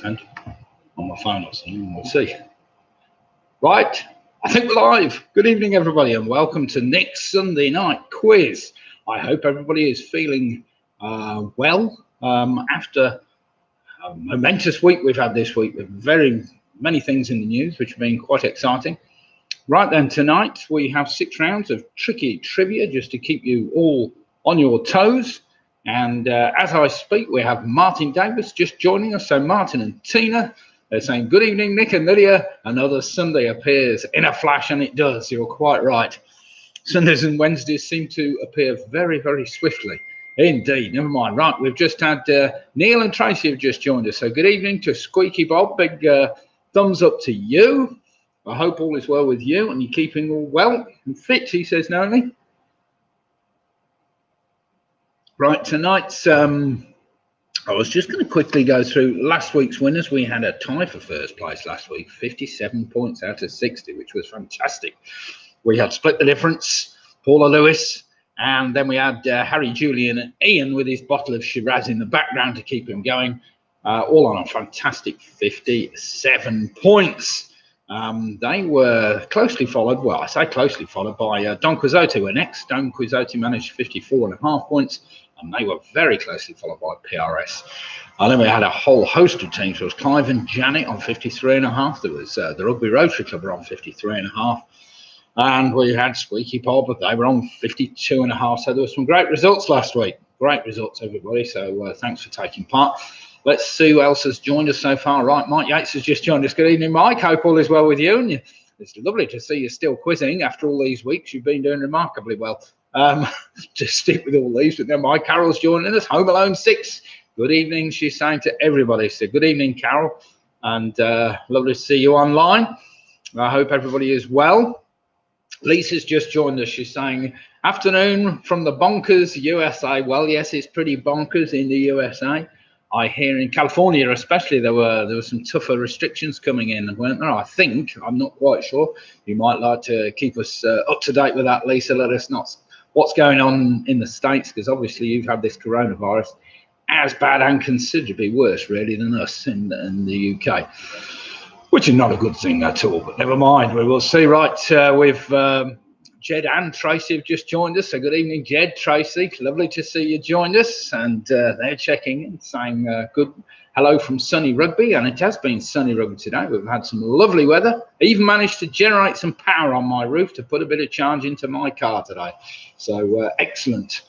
And on my phone or something, we'll see. Right, I think we're live. Good evening, everybody, and welcome to Nick's Sunday Night Quiz. I hope everybody is feeling well after a momentous week we've had this week with very many things in the news, which have been quite exciting. Right then, tonight we have 6 rounds of tricky trivia just to keep you all on your toes. And as I speak, we have Martin Davis just joining us. So Martin and Tina, they're saying, good evening, Nick and Lydia. Another Sunday appears in a flash, and it does. You're quite right. Sundays and Wednesdays seem to appear very, very swiftly. Indeed. Never mind. Right, we've just had Neil and Tracy have just joined us. So good evening to Squeaky Bob. Big thumbs up to you. I hope all is well with you and you're keeping all well and fit, he says, Naomi. Right, tonight's... I was just going to quickly go through last week's winners. We had a tie for first place last week, 57 points out of 60, which was fantastic. We had split the difference, Paula Lewis, and then we had Harry, Julian, and Ian with his bottle of Shiraz in the background to keep him going, all on a fantastic 57 points. They were closely followed, well, I say closely followed by Don Quixote were next. Don Quixote managed 54.5 points. And they were very closely followed by PRS. And then we had a whole host of teams. There was Clive and Janet on 53.5. There was the Rugby Rotary Club on 53.5. And we had Squeaky Bob, but they were on 52.5. So there were some great results last week. Great results, everybody. So thanks for taking part. Let's see who else has joined us so far. Right, Mike Yates has just joined us. Good evening, Mike. Hope all is well with you. And it's lovely to see you still quizzing after all these weeks. You've been doing remarkably well. To stick with all these, but then my Carol's joining us. Home Alone 6. Good evening, she's saying to everybody. So good evening, Carol, and lovely to see you online. I hope everybody is well. Lisa's just joined us. She's saying afternoon from the bonkers USA. Well, yes, it's pretty bonkers in the USA. I hear in California especially there were some tougher restrictions coming in, weren't there? I think, I'm not quite sure. You might like to keep us up to date with that, Lisa. Let us know what's going on in the States, because obviously you've had this coronavirus as bad and considerably worse, really, than us in the UK, which is not a good thing at all, but never mind. We will see. Right, with Jed and Tracy have just joined us. So good evening, Jed, Tracy. Lovely to see you joined us. And they're checking in, saying good hello from sunny Rugby. And it has been sunny Rugby today. We've had some lovely weather. I even managed to generate some power on my roof to put a bit of charge into my car today. So excellent.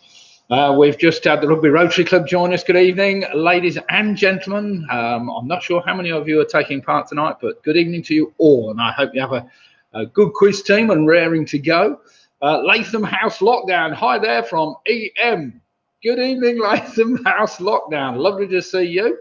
We've just had the Rugby Rotary Club join us. Good evening, ladies and gentlemen. I'm not sure how many of you are taking part tonight, but good evening to you all. And I hope you have a good quiz team and raring to go. Latham House Lockdown. Hi there from EM. Good evening, Latham House Lockdown. Lovely to see you.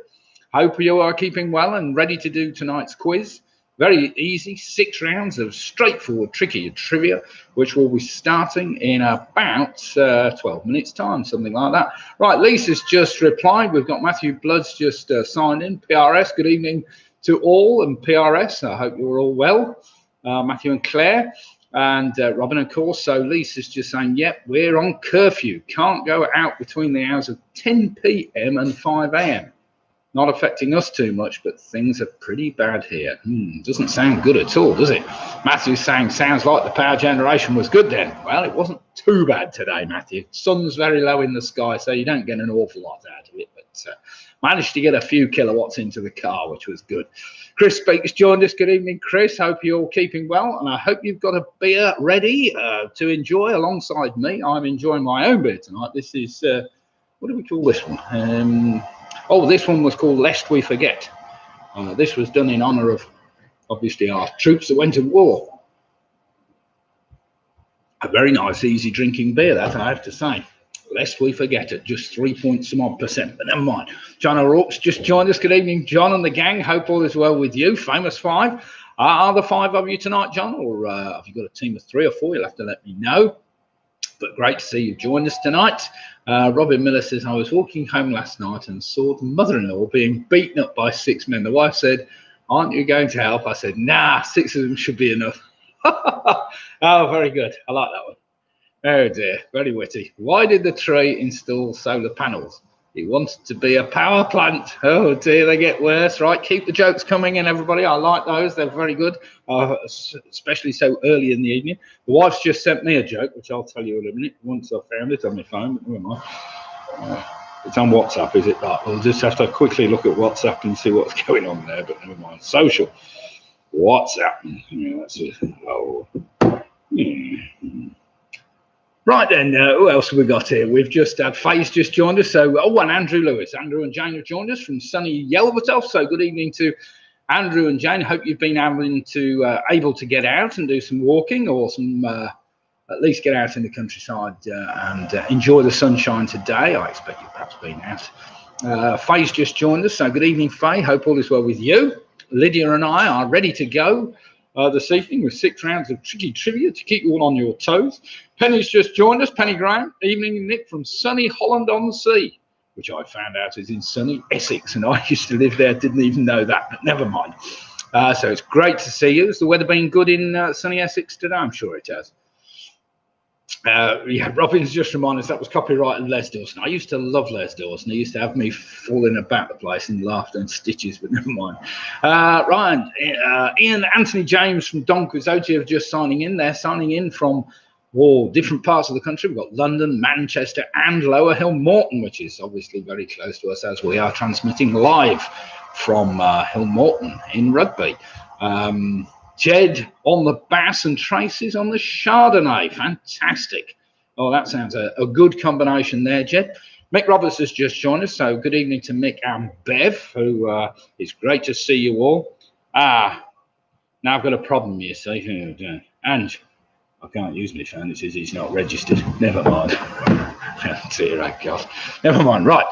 Hope you are keeping well and ready to do tonight's quiz. Very easy, 6 rounds of straightforward, tricky trivia, which will be starting in about 12 minutes' time, something like that. Right, Lisa's just replied. We've got Matthew Blood's just signed in. PRS, good evening to all, and PRS, I hope you're all well. Matthew and Claire, and Robin, of course. So Lisa's just saying, yep, we're on curfew. Can't go out between the hours of 10 p.m. and 5 a.m. Not affecting us too much, but things are pretty bad here. Doesn't sound good at all, does it? Matthew's saying, sounds like the power generation was good then. Well, it wasn't too bad today, Matthew. Sun's very low in the sky, so you don't get an awful lot out of it, but managed to get a few kilowatts into the car, which was good. Chris Speaks joined us. Good evening, Chris. Hope you're all keeping well, and I hope you've got a beer ready to enjoy alongside me. I'm enjoying my own beer tonight. This is, what do we call this one? This one was called Lest We Forget. This was done in honour of, obviously, our troops that went to war. A very nice, easy drinking beer, that, I have to say. Lest we forget it, just 3.some-odd%, but never mind. John O'Rourke's just joined us. Good evening, John and the gang. Hope all is well with you. Famous 5. Are there 5 of you tonight, John? Or have you got a team of 3 or 4? You'll have to let me know. But great to see you join us tonight. Robin Miller says, I was walking home last night and saw the mother-in-law being beaten up by 6 men. The wife said, aren't you going to help? I said, nah, 6 of them should be enough. Oh, very good. I like that one. Oh dear, very witty. Why did the tree install solar panels? He wanted to be a power plant. Oh dear, they get worse. Right, keep the jokes coming in, everybody. I like those. They're very good, especially so early in the evening. The wife's just sent me a joke, which I'll tell you in a minute once I've found it on my phone. But never mind. It's on WhatsApp, is it? Right, we'll just have to quickly look at WhatsApp and see what's going on there. But never mind. Social. WhatsApp. Yeah, that's it. Oh. Right then, who else have we got here? We've just had Faye's just joined us. So, and Andrew Lewis. Andrew and Jane have joined us from sunny Yelvertoft. So good evening to Andrew and Jane. Hope you've been able to get out and do some walking or some, at least get out in the countryside and enjoy the sunshine today. I expect you've perhaps been out. Faye's just joined us. So good evening, Faye. Hope all is well with you. Lydia and I are ready to go this evening with 6 rounds of tricky trivia to keep you all on your toes. Penny's just joined us. Penny Graham. Evening, Nick, from sunny Holland-on-Sea, which I found out is in sunny Essex, and I used to live there. Didn't even know that, but never mind. So it's great to see you. Has the weather been good in sunny Essex today? I'm sure it has. Yeah, Robin's just reminded us that was copyrighted Les Dawson. I used to love Les Dawson. He used to have me falling about the place in laughter and stitches, but never mind. Ryan, Ian, Anthony James from Don Quixote are just signing in. They're signing in from different parts of the country. We've got London, Manchester, and Lower Hill Morton, which is obviously very close to us as we are transmitting live from Hill Morton in Rugby. Jed on the bass and Tracy's on the Chardonnay. Fantastic. Oh, that sounds a good combination there, Jed. Mick Roberts has just joined us, so good evening to Mick and Bev, who it's great to see you all. Now I've got a problem, you see. And I can't use my phone. It says he's not registered. Never mind. Dear God. Never mind. Right.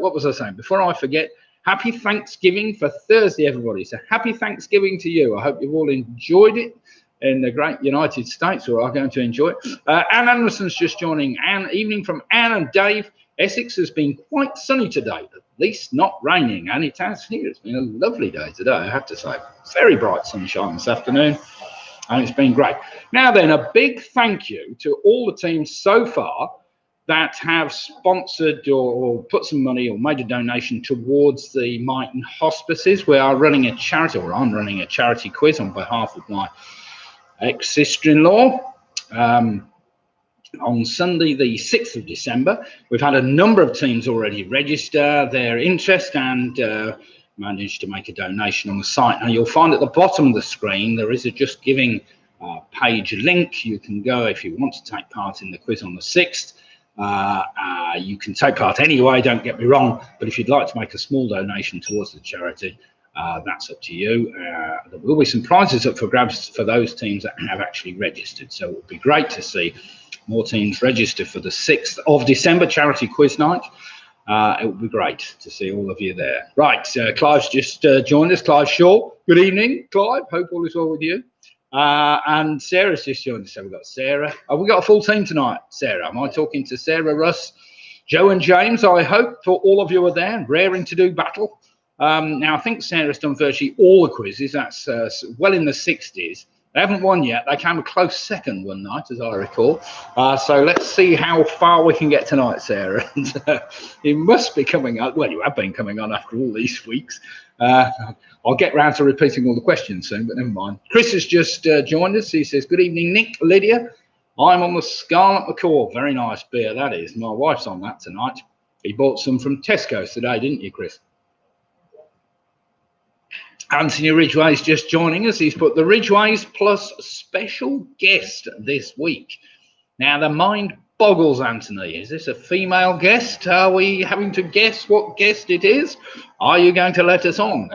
What was I saying? Before I forget, happy Thanksgiving for Thursday, everybody. So happy Thanksgiving to you. I hope you've all enjoyed it in the great United States, or are going to enjoy it. Anne Anderson's just joining. Evening from Anne and Dave. Essex has been quite sunny today, at least not raining, and it has here. It's been a lovely day today, I have to say. Very bright sunshine this afternoon, and it's been great. Now then, a big thank you to all the teams so far that have sponsored or put some money or made a donation towards the Myton Hospices. We are running a charity, or I'm running a charity quiz on behalf of my ex-sister-in-law on Sunday, the 6th of December. We've had a number of teams already register their interest and managed to make a donation on the site. Now, you'll find at the bottom of the screen there is a Just Giving page link. You can go if you want to take part in the quiz on the 6th. You can take part anyway, don't get me wrong, but if you'd like to make a small donation towards the charity, that's up to you. There will be some prizes up for grabs for those teams that have actually registered, so it would be great to see more teams register for the 6th of December charity quiz night. It would be great to see all of you there. Right, Clive's just joined us. Clive Shaw, good evening, Clive. Hope all is well with you. And Sarah's just joined us. So we've got Sarah. Oh, we've got a full team tonight, Sarah. Am I talking to Sarah, Russ, Joe and James? I hope for all of you are there, raring to do battle. Now, I think Sarah's done virtually all the quizzes. That's well in the 60s. They haven't won yet. They came a close second one night, as I recall. So let's see how far we can get tonight, Sarah. You must be coming on. Well, you have been coming on after all these weeks. I'll get round to repeating all the questions soon, but never mind. Chris has just joined us. He says, good evening, Nick, Lydia. I'm on the Scarlet Macaw. Very nice beer, that is. My wife's on that tonight. He bought some from Tesco's today, didn't you, Chris? Anthony Ridgway's just joining us. He's put the Ridgways plus special guest this week. Now, the mind boggles, Anthony. Is this a female guest? Are we having to guess what guest it is? Are you going to let us on?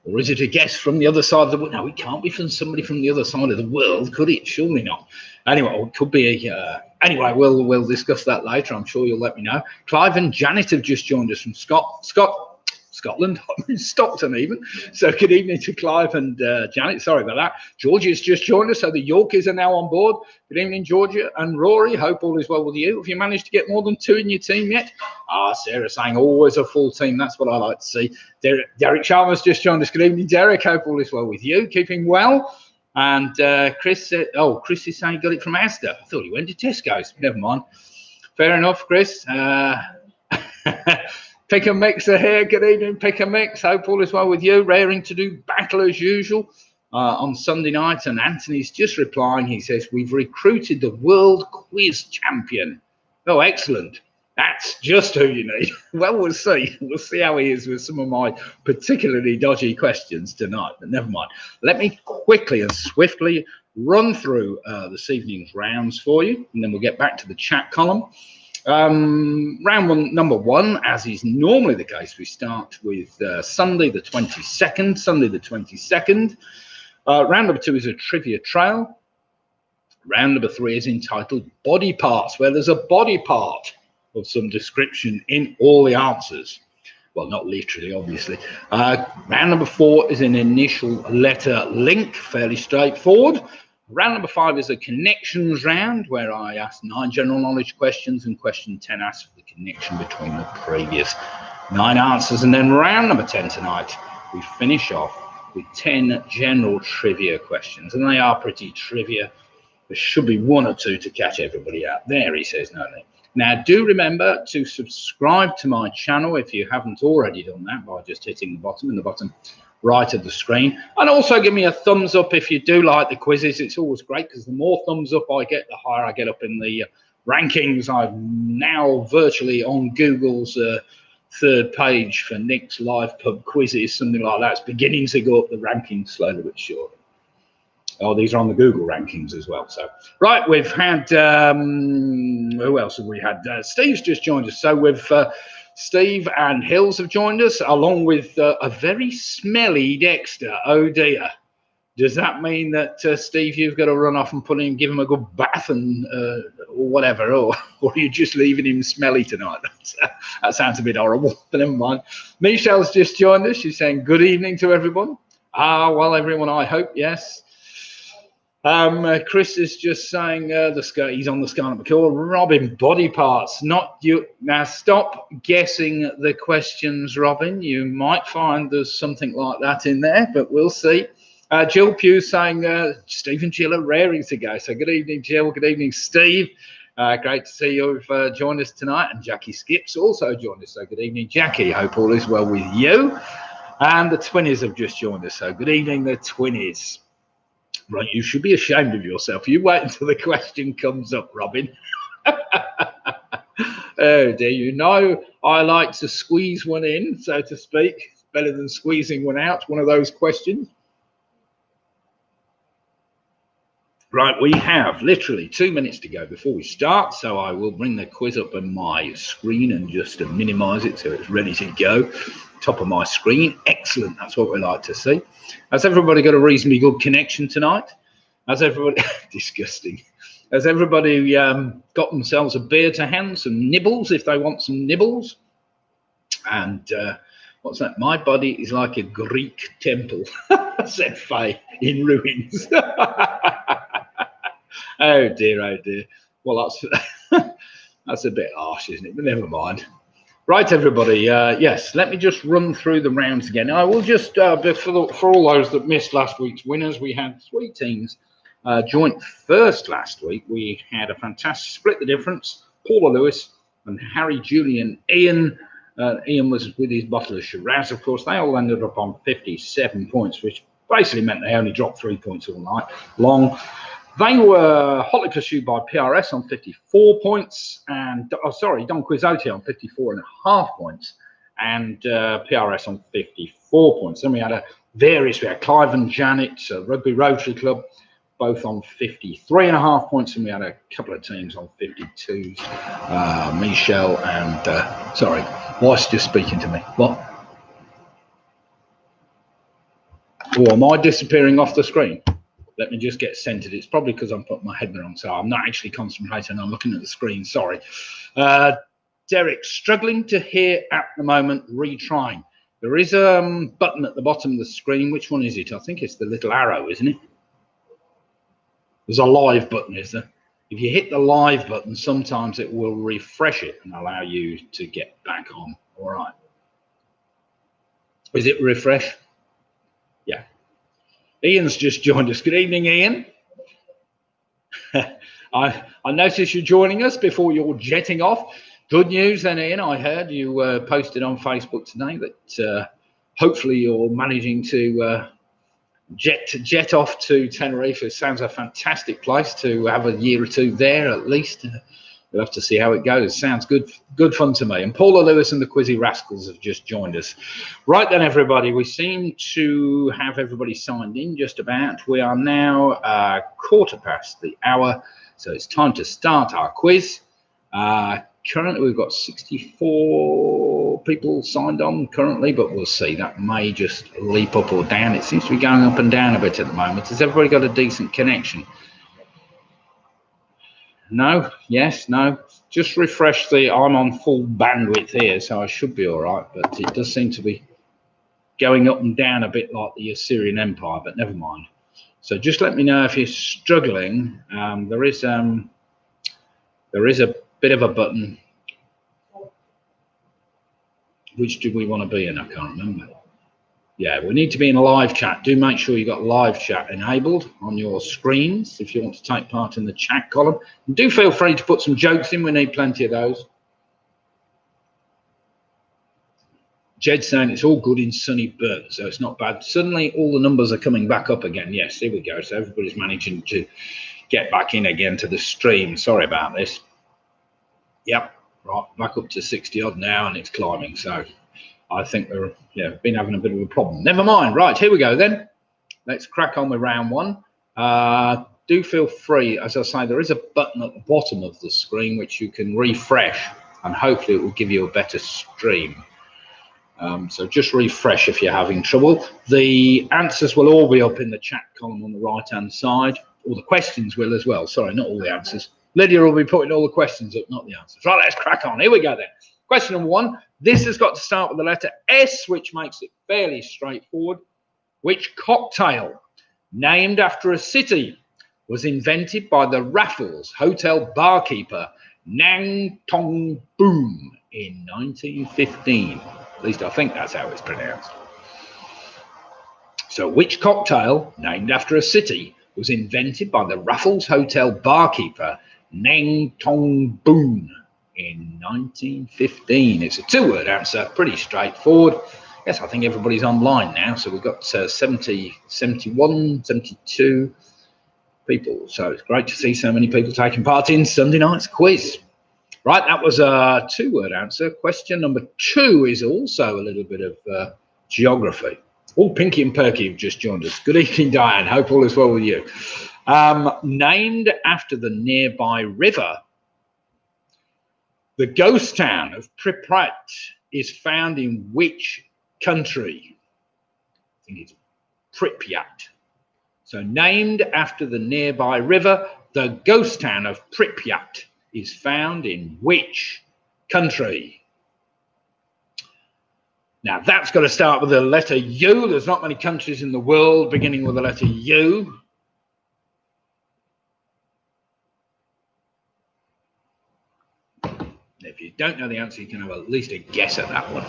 Or is it a guest from the other side of the world? No, it can't be from somebody from the other side of the world, could it? Surely not. Anyway, it could be anyway, we'll discuss that later. I'm sure you'll let me know. Clive and Janet have just joined us from Scotland, I'm in Stockton even. So good evening to Clive and Janet. Sorry about that. Georgia's just joined us, so the Yorkies are now on board. Good evening, Georgia and Rory. Hope all is well with you. Have you managed to get more than 2 in your team yet? Sarah saying always a full team. That's what I like to see. Derek Chalmers just joined us. Good evening, Derek. Hope all is well with you. Keeping well. And Chris is saying he got it from Asda. I thought he went to Tesco's. Never mind. Fair enough, Chris. Pick a mixer here. Good evening, Pick a Mix. Hope all is well with you. Raring to do battle as usual on Sunday night. And Anthony's just replying. He says, we've recruited the world quiz champion. Oh, excellent. That's just who you need. Well, we'll see. We'll see how he is with some of my particularly dodgy questions tonight. But never mind. Let me quickly and swiftly run through this evening's rounds for you, and then we'll get back to the chat column. Round one, number one, as is normally the case, we start with Sunday the 22nd. Round number two is a trivia trail. Round number three is entitled Body Parts, where there's a body part of some description in all the answers. Well, not literally, obviously. Round number four is an initial letter link, fairly straightforward. Round number five is a connections round, where I ask 9 general knowledge questions, and question 10 asks for the connection between the previous 9 answers. And then round number 10 tonight, we finish off with 10 general trivia questions, and they are pretty trivia. There should be 1 or 2 to catch everybody out. There, he says, no. Now, do remember to subscribe to my channel if you haven't already done that by just hitting the bottom, in the bottom right of the screen. And also give me a thumbs up if you do like the quizzes. It's always great, because the more thumbs up I get, the higher I get up in the rankings. I'm now virtually on Google's third page for Nickslivepubquiz, something like that. It's beginning to go up the rankings slowly but surely. Oh, these are on the Google rankings as well. So, right, we've had, who else have we had? Steve's just joined us. So we've Steve and Hills have joined us, along with a very smelly Dexter. Oh, dear. Does that mean that, Steve, you've got to run off and give him a good bath and or whatever, or are you just leaving him smelly tonight? That sounds a bit horrible, but never mind. Michelle's just joined us. She's saying good evening to everyone. Well, everyone, I hope, yes. Chris is just saying he's on the Scarlet McCall. Robin, body parts, not you. Now stop guessing the questions, Robin. You might find there's something like that in there, but we'll see. Jill Pugh saying Steve and Jill are raring to go. So good evening, Jill. Good evening, Steve. Great to see you've joined us tonight. And Jackie Skips also joined us. So good evening, Jackie. Hope all is well with you. And the Twinnies have just joined us. So good evening, the Twinnies. Right, you should be ashamed of yourself. You wait until the question comes up, Robin. Oh dear, you know I like to squeeze one in, so to speak. It's better than squeezing one out, one of those questions. Right, we have literally 2 minutes to go before we start, so I will bring the quiz up on my screen and just minimise it so it's ready to go. Top of my screen. Excellent, that's what we like to see. Has everybody got a reasonably good connection tonight? Has everybody disgusting? Has everybody got themselves a beer to hand, some nibbles if they want some nibbles? And what's that? My body is like a Greek temple, said Faye, in ruins. Oh dear, oh dear. Well, that's a bit harsh, isn't it? But never mind. Right, everybody. Yes, let me just run through the rounds again. I will just, for all those that missed last week's winners, we had 3 teams joint first last week. We had a fantastic split the difference. Paula Lewis and Harry Julian Ian. Ian was with his bottle of Shiraz, of course. They all ended up on 57 points, which basically meant they only dropped 3 points all night long. They were hotly pursued by PRS on 54 points, and Don Quixote on 54.5 points, and PRS on 54 points. Then we had we had Clive and Janet, Rugby Rotary Club, both on 53.5 points, and we had a couple of teams on 52s. Michelle and sorry, wife's just speaking to me. What? Oh, am I disappearing off the screen? Let me just get centered. It's probably because I'm putting my headband on, so I'm not actually concentrating. I'm looking at the screen. Sorry. Derek, struggling to hear at the moment, retrying. There is a button at the bottom of the screen. Which one is it? I think it's the little arrow, isn't it? There's a live button, is there? If you hit the live button, sometimes it will refresh it and allow you to get back on. All right. Is it refresh? Yeah. Ian's just joined us. Good evening, Ian. I noticed you joining us before you're jetting off. Good news then, Ian. I heard you posted on Facebook today that hopefully you're managing to jet off to Tenerife. It sounds a fantastic place to have a year or two there at least. We'll have to see how it goes. Sounds good fun to me. And Paula Lewis and the Quizzy Rascals have just joined us. Right then, everybody, we seem to have everybody signed in just about. We are now quarter past the hour, so it's time to start our quiz. Currently, we've got 64 people signed on currently, but we'll see. That may just leap up or down. It seems to be going up and down a bit at the moment. Has everybody got a decent connection? No? Yes? No? Just refresh the... I'm on full bandwidth here, so I should be all right, but it does seem to be going up and down a bit like the Assyrian Empire, but never mind. So just let me know if you're struggling. There is a bit of a button. Which do we want to be in? I can't remember. Yeah, we need to be in a live chat. Do make sure you've got live chat enabled on your screens if you want to take part in the chat column. And do feel free to put some jokes in. We need plenty of those. Jed's saying it's all good in sunny Burton, so it's not bad. Suddenly all the numbers are coming back up again. Yes, here we go. So everybody's managing to get back in again to the stream. Sorry about this. Yep, right, back up to 60 odd now, and it's climbing. So I think we're been having a bit of a problem. Never mind. Right, here we go then. Let's crack on with round one. Do feel free, as I say, there is a button at the bottom of the screen which you can refresh, and hopefully it will give you a better stream. So just refresh if you're having trouble. The answers will all be up in the chat column on the right-hand side, or the questions will as well. Sorry, not all the answers. Lydia will be putting all the questions up, not the answers. Right, let's crack on. Here we go then. Question number one. This has got to start with the letter S, which makes it fairly straightforward. Which cocktail, named after a city, was invented by the Raffles hotel barkeeper Nang Tong Boom in 1915? At least I think that's how it's pronounced. So which cocktail, named after a city, was invented by the Raffles hotel barkeeper Nang Tong Boom in 1915? It's a two-word answer, pretty straightforward. Yes, I think everybody's online now, so we've got 70, 71, 72 people. So it's great to see so many people taking part in Sunday night's quiz. Right, that was a two-word answer. Question number two is also a little bit of geography. Oh, Pinky and Perky have just joined us. Good evening, Diane. Hope all is well with you. Named after the nearby river, the ghost town of Pripyat is found in which country? I think it's Pripyat. So named after the nearby river, the ghost town of Pripyat is found in which country? Now that's got to start with the letter U. There's not many countries in the world beginning with the letter U. If you don't know the answer, you can have at least a guess at that one.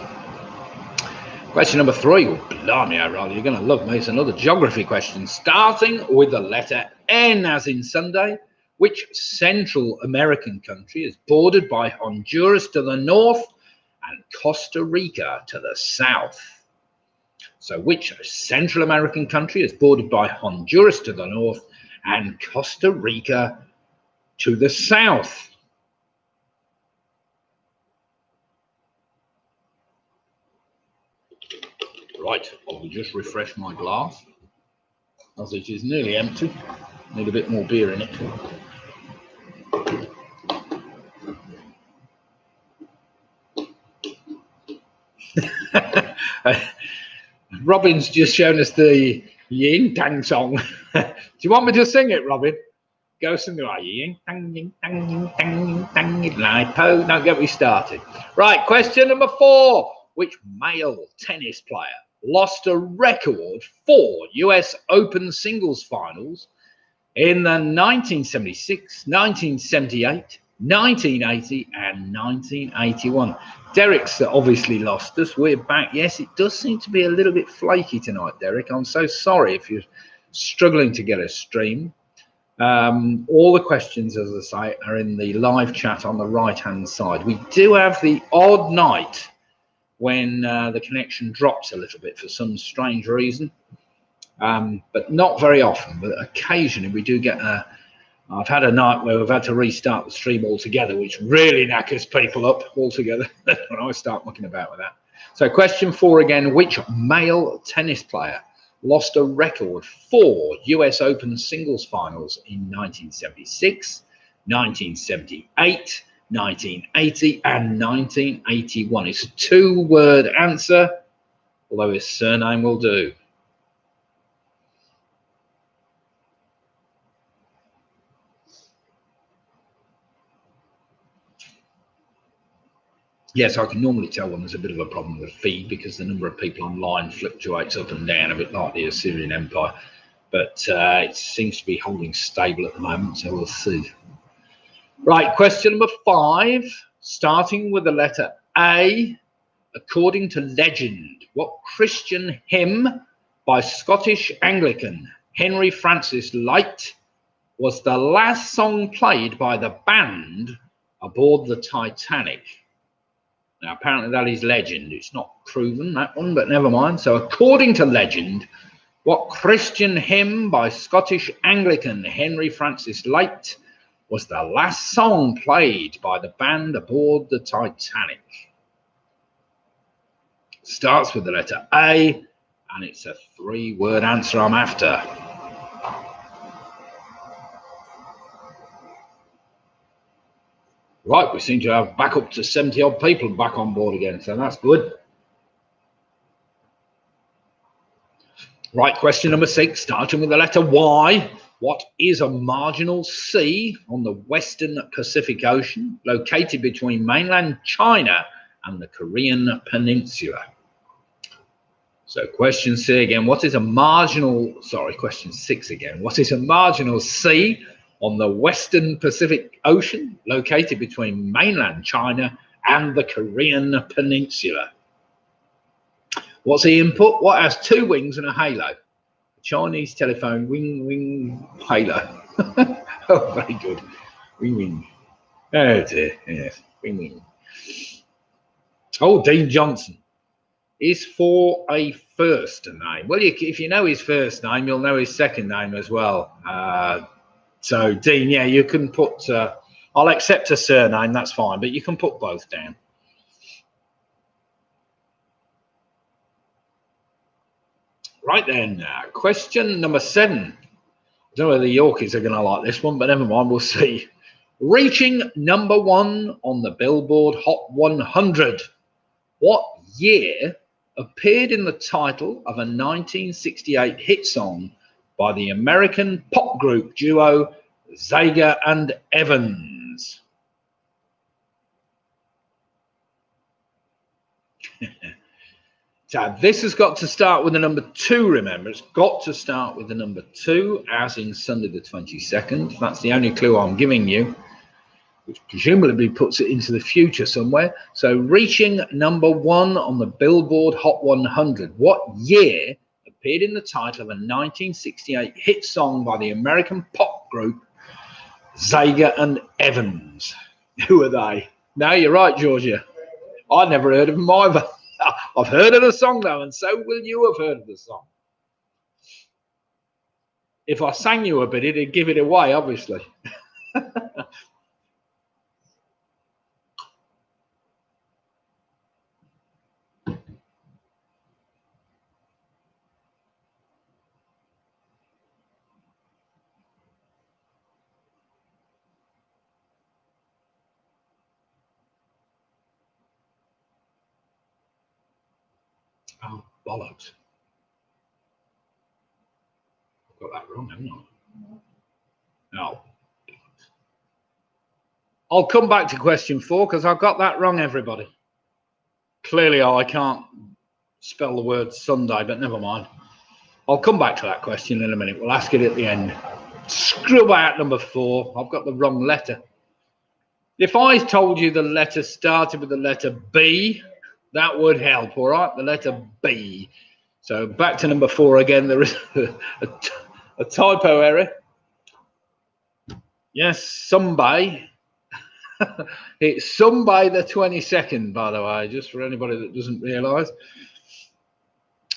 Question number three. Oh, blimey, O'Reilly, you're going to love me. It's another geography question, starting with the letter N, as in Sunday. Which Central American country is bordered by Honduras to the north and Costa Rica to the south? So which Central American country is bordered by Honduras to the north and Costa Rica to the south? Right, I'll just refresh my glass, as it is nearly empty. Need a bit more beer in it. Robin's just shown us the Yin Tang song. Do you want me to sing it, Robin? Go sing the Yin Tang, Yin Tang, Yin Tang, Yin Tang, Yin Tang. Don't get me started. Right, question number four. Which male tennis player lost a record 4 US Open singles finals in the 1976, 1978, 1980 and 1981? Derek's obviously lost us. We're back. Yes, it does seem to be a little bit flaky tonight, Derek. I'm so sorry if you're struggling to get a stream. All the questions, as I say, are in the live chat on the right-hand side. We do have the odd night when the connection drops a little bit for some strange reason, but not very often. But occasionally we do get I've had a night where we've had to restart the stream altogether, which really knackers people up altogether when I start mucking about with that. So question 4 again, which male tennis player lost a record 4 US Open singles finals in 1976, 1978, 1980 and 1981? It's a 2-word answer, although his surname will do. Yes, I can normally tell when there's a bit of a problem with the feed because the number of people online fluctuates up and down a bit like the Assyrian Empire. But it seems to be holding stable at the moment, so we'll see. Right, question number 5, starting with the letter A. According to legend, what Christian hymn by Scottish Anglican Henry Francis Lyte was the last song played by the band aboard the Titanic? Now, apparently that is legend. It's not proven, that one, but never mind. So, according to legend, what Christian hymn by Scottish Anglican Henry Francis Lyte was the last song played by the band aboard the Titanic? Starts with the letter A, and it's a 3-word answer I'm after. Right, we seem to have back up to 70-odd people back on board again, so that's good. Right, question number 6, starting with the letter Y. What is a marginal sea on the Western Pacific Ocean, located between mainland China and the Korean Peninsula? So question 6 again, question 6 again. What is a marginal sea on the Western Pacific Ocean, located between mainland China and the Korean Peninsula? What's the input? What has 2 wings and a halo? A Chinese telephone, wing, halo. Oh, very good. Wing. Oh dear, yes, wing. Oh, Dean Johnson is for a first name. Well, if you know his first name, you'll know his second name as well. So, Dean, yeah, you can put, I'll accept a surname, that's fine, but you can put both down. Right then, question number 7. I don't know whether the Yorkies are going to like this one, but never mind, we'll see. Reaching number 1 on the Billboard Hot 100. What year appeared in the title of a 1968 hit song by the American pop group duo Zager and Evans? So this has got to start with the number 2, remember. It's got to start with the number 2, as in Sunday the 22nd. That's the only clue I'm giving you, which presumably puts it into the future somewhere. So reaching number 1 on the Billboard Hot 100. What year appeared in the title of a 1968 hit song by the American pop group Zager and Evans? Who are they? No, you're right, Georgia. I never heard of them either. I've heard of the song though, and so will you have heard of the song. If I sang you a bit, it'd give it away, obviously. Oh, bollocks. I've got that wrong, haven't I? No. I'll come back to question 4 because I've got that wrong, everybody. Clearly, I can't spell the word Sunday, but never mind. I'll come back to that question in a minute. We'll ask it at the end. Screw out number 4. I've got the wrong letter. If I told you the letter started with the letter B, that would help, all right? The letter B. So back to number 4 again. There is a typo error. Yes, Sunday. It's Sunday the 22nd, by the way, just for anybody that doesn't realise.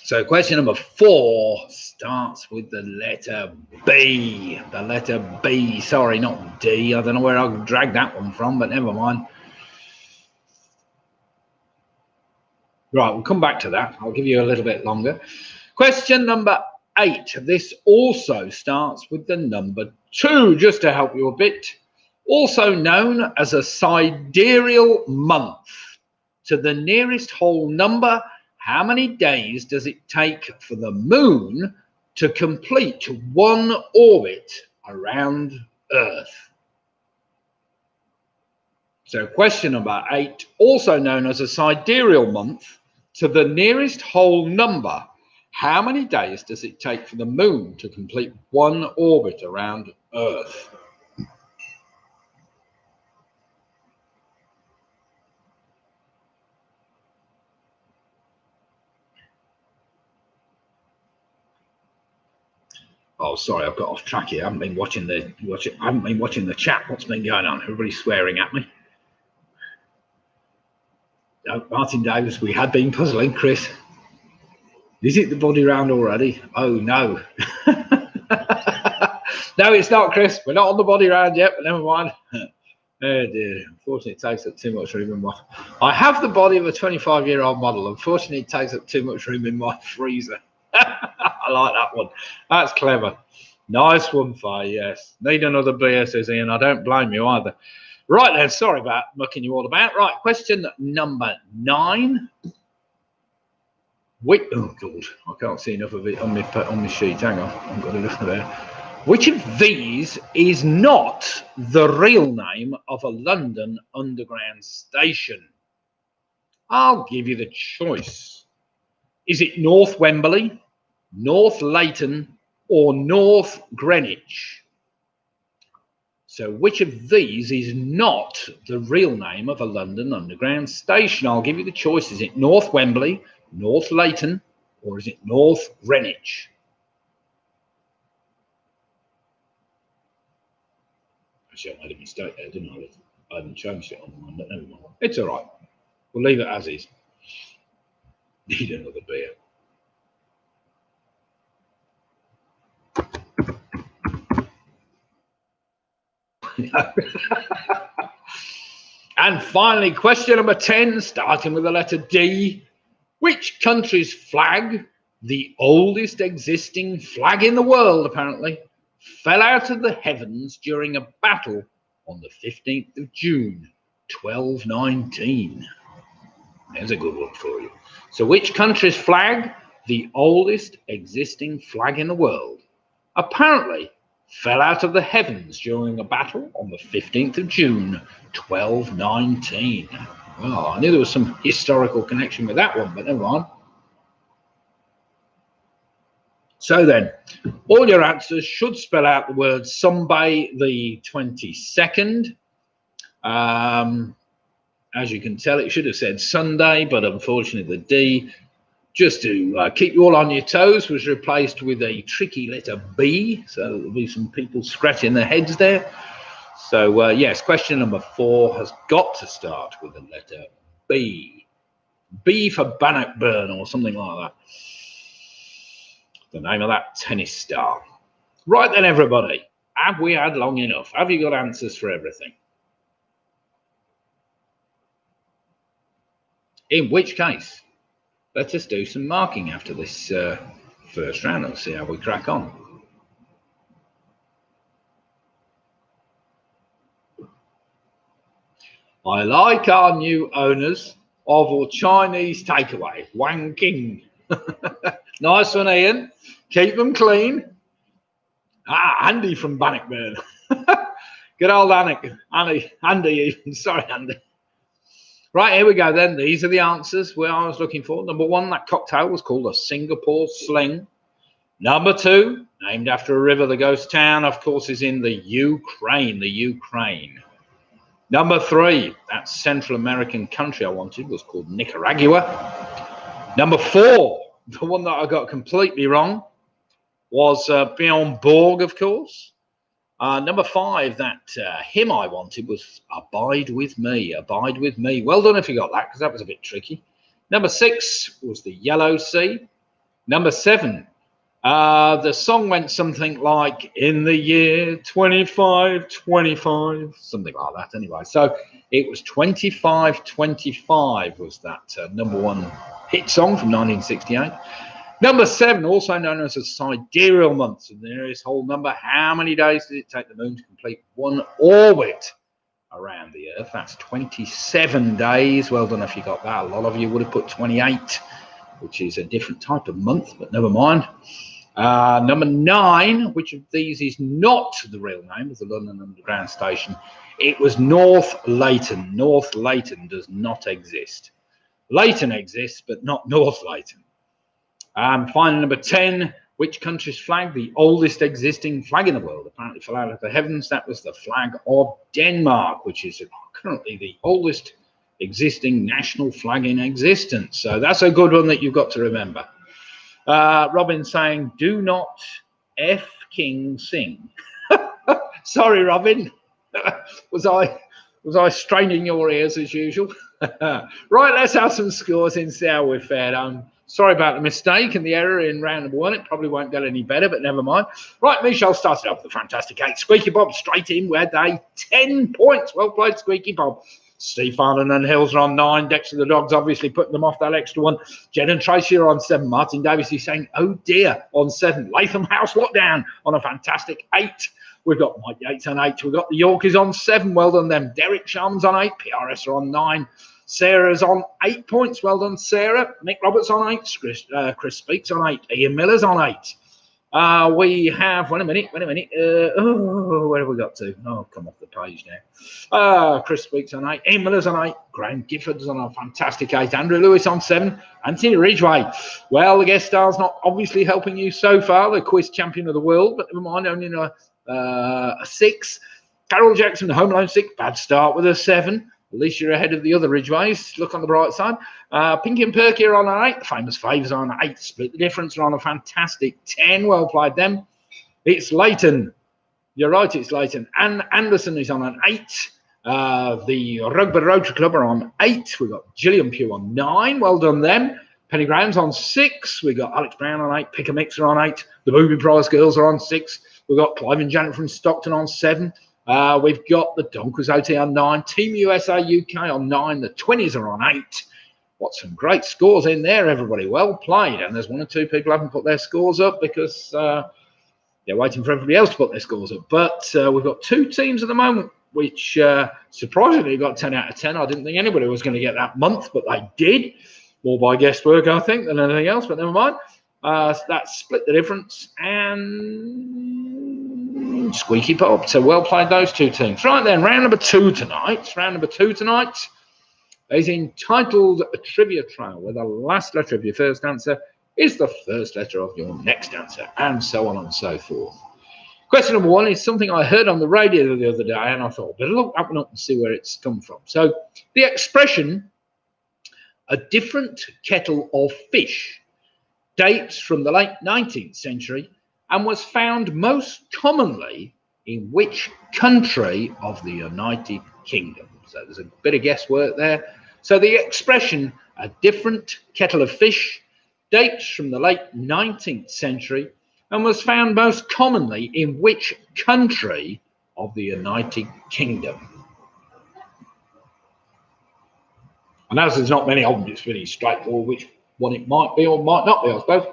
So question number 4 starts with the letter B. The letter B. Sorry, not D. I don't know where I dragged that one from, but never mind. Right, we'll come back to that. I'll give you a little bit longer. Question number 8. This also starts with the number 2, just to help you a bit. Also known as a sidereal month. To the nearest whole number, how many days does it take for the moon to complete one orbit around Earth? So question number 8, also known as a sidereal month, to the nearest whole number, how many days does it take for the moon to complete one orbit around Earth? Oh, sorry, I've got off track here. I haven't been watching the chat. What's been going on? Everybody's swearing at me. Martin Davis, we had been puzzling. Chris, is it the body round already? Oh no. No, it's not, Chris. We're not on the body round yet, but never mind. Oh dear. Unfortunately, it takes up too much room in my... I have the body of a 25-year-old model. Unfortunately, it takes up too much room in my freezer. I like that one. That's clever. Nice one, Faye. Yes. Need another beer, says Ian. I don't blame you either. Right then, sorry about mucking you all about. Right, question number 9. Oh God, I can't see enough of it on my sheet. Hang on, I've got enough of there. Which of these is not the real name of a London Underground station? I'll give you the choice. Is it North Wembley, North Leighton, or North Greenwich? So which of these is not the real name of a London Underground station? I'll give you the choice. Is it North Wembley, North Leighton, or is it North Greenwich? Actually, I made a mistake there, didn't I? I haven't changed it on mine, but never mind. It's all right. We'll leave it as is. Need another beer. And finally, question number 10, starting with the letter D. Which country's flag, the oldest existing flag in the world apparently, fell out of the heavens during a battle on the 15th of June, 1219? There's a good one for you. So which country's flag, the oldest existing flag in the world, apparently fell out of the heavens during a battle on the 15th of June, 1219. Well, I knew there was some historical connection with that one, but never mind. So then, all your answers should spell out the word Sunday the 22nd. As you can tell, it should have said Sunday, but unfortunately the D, just to keep you all on your toes, was replaced with a tricky letter B. So there'll be some people scratching their heads there. So yes, question number 4 has got to start with the letter B. B for Bannockburn or something like that. The name of that tennis star. Right then, everybody, have we had long enough? Have you got answers for everything? In which case, let us do some marking after this first round and see how we crack on. I like our new owners of our Chinese takeaway, Wang King. Nice one, Ian. Keep them clean. Andy from Bannockburn. Good old Andy even. Sorry, Andy. Right, here we go then. These are the answers where I was looking for. Number 1, that cocktail was called a Singapore Sling. Number 2, named after a river, the ghost town, of course, is in the Ukraine. Number 3, that Central American country I wanted was called Nicaragua. Number 4, the one that I got completely wrong, was Bjorn Borg, of course. Number 5, that hymn I wanted was Abide With Me, Abide With Me. Well done if you got that, because that was a bit tricky. Number 6 was the Yellow Sea. Number 7, the song went something like In the Year 2525, something like that anyway. So it was 2525 was that number 1 hit song from 1968. Number 7, also known as a sidereal month, the nearest whole number. How many days did it take the moon to complete one orbit around the Earth? That's 27 days. Well done if you got that. A lot of you would have put 28, which is a different type of month, but never mind. Number 9, which of these is not the real name of the London Underground station? It was North Leighton. North Leighton does not exist. Leighton exists, but not North Leighton. Finally, number 10, which country's flag, the oldest existing flag in the world, apparently fell out of the heavens? That was the flag of Denmark, which is currently the oldest existing national flag in existence. So that's a good one that you've got to remember. Robin saying, do not F King sing. Sorry, Robin. Was I straining your ears as usual? Right, let's have some scores and see how we're fared. Sorry about the mistake and the error in round number 1. It probably won't get any better, but never mind. Right, Michelle started off with a fantastic 8. Squeaky Bob straight in with a 10 points. Well played, Squeaky Bob. Steve Farnan and Hills are on 9. Dexter the Dog's obviously putting them off that extra one. Jen and Tracy are on 7. Martin Davis is saying, oh dear, on 7. Latham House Lockdown on a fantastic 8. We've got Mike Yates on 8. We've got the Yorkies on 7. Well done them. Derek Sharman's on 8. PRS are on 9. Sarah's on 8 points. Well done, Sarah. Nick Roberts on 8. Chris Speaks on 8. Ian Miller's on 8. We have, wait a minute. Where have we got to? Oh, come off the page now. Chris Speaks on 8. Ian Miller's on 8. Graham Gifford's on a fantastic 8. Andrew Lewis on 7. Anthony Ridgway. Well, the guest star's not obviously helping you so far. The quiz champion of the world, but never mind, only a 6. Carol Jackson, the Home Alone 6. Bad start with a 7. At least you're ahead of the other Ridgeways. Look on the bright side. Pinky and Perky are on an 8. The Famous Favors are on an 8. Split the Difference are on a fantastic 10. Well played them. It's Leighton. You're right, it's Leighton. Anne Anderson is on an 8. The Rugby Rotary Club are on 8. We've got Gillian Pugh on 9. Well done them. Penny Graham's on 6. We've got Alex Brown on 8. Pick a Mix are on 8. The Booby Prize Girls are on 6. We've got Clive and Janet from Stockton on 7. We've got the Donkers OT on 9. Team USA UK on 9. The 20s are on 8. What some great scores in there, everybody. Well played. And there's 1 or 2 people who haven't put their scores up because they're waiting for everybody else to put their scores up. But we've got 2 teams at the moment, which surprisingly got 10 out of 10. I didn't think anybody was going to get that month, but they did. More by guesswork, I think, than anything else, but never mind. That's Split the Difference and Squeaky Bob. So well played, those 2 teams. Right then, round number 2 tonight. Round number 2 tonight is entitled Trivia Trail, where the last letter of your first answer is the first letter of your next answer, and so on and so forth. Question number 1 is something I heard on the radio the other day, and I thought, better look that one up and see where it's come from. So the expression, a different kettle of fish, dates from the late 19th century and was found most commonly in which country of the United Kingdom? So there's a bit of guesswork there. So the expression, a different kettle of fish, dates from the late 19th century and was found most commonly in which country of the United Kingdom? And as there's not many of them, it's really straightforward which one it might be or might not be, I suppose.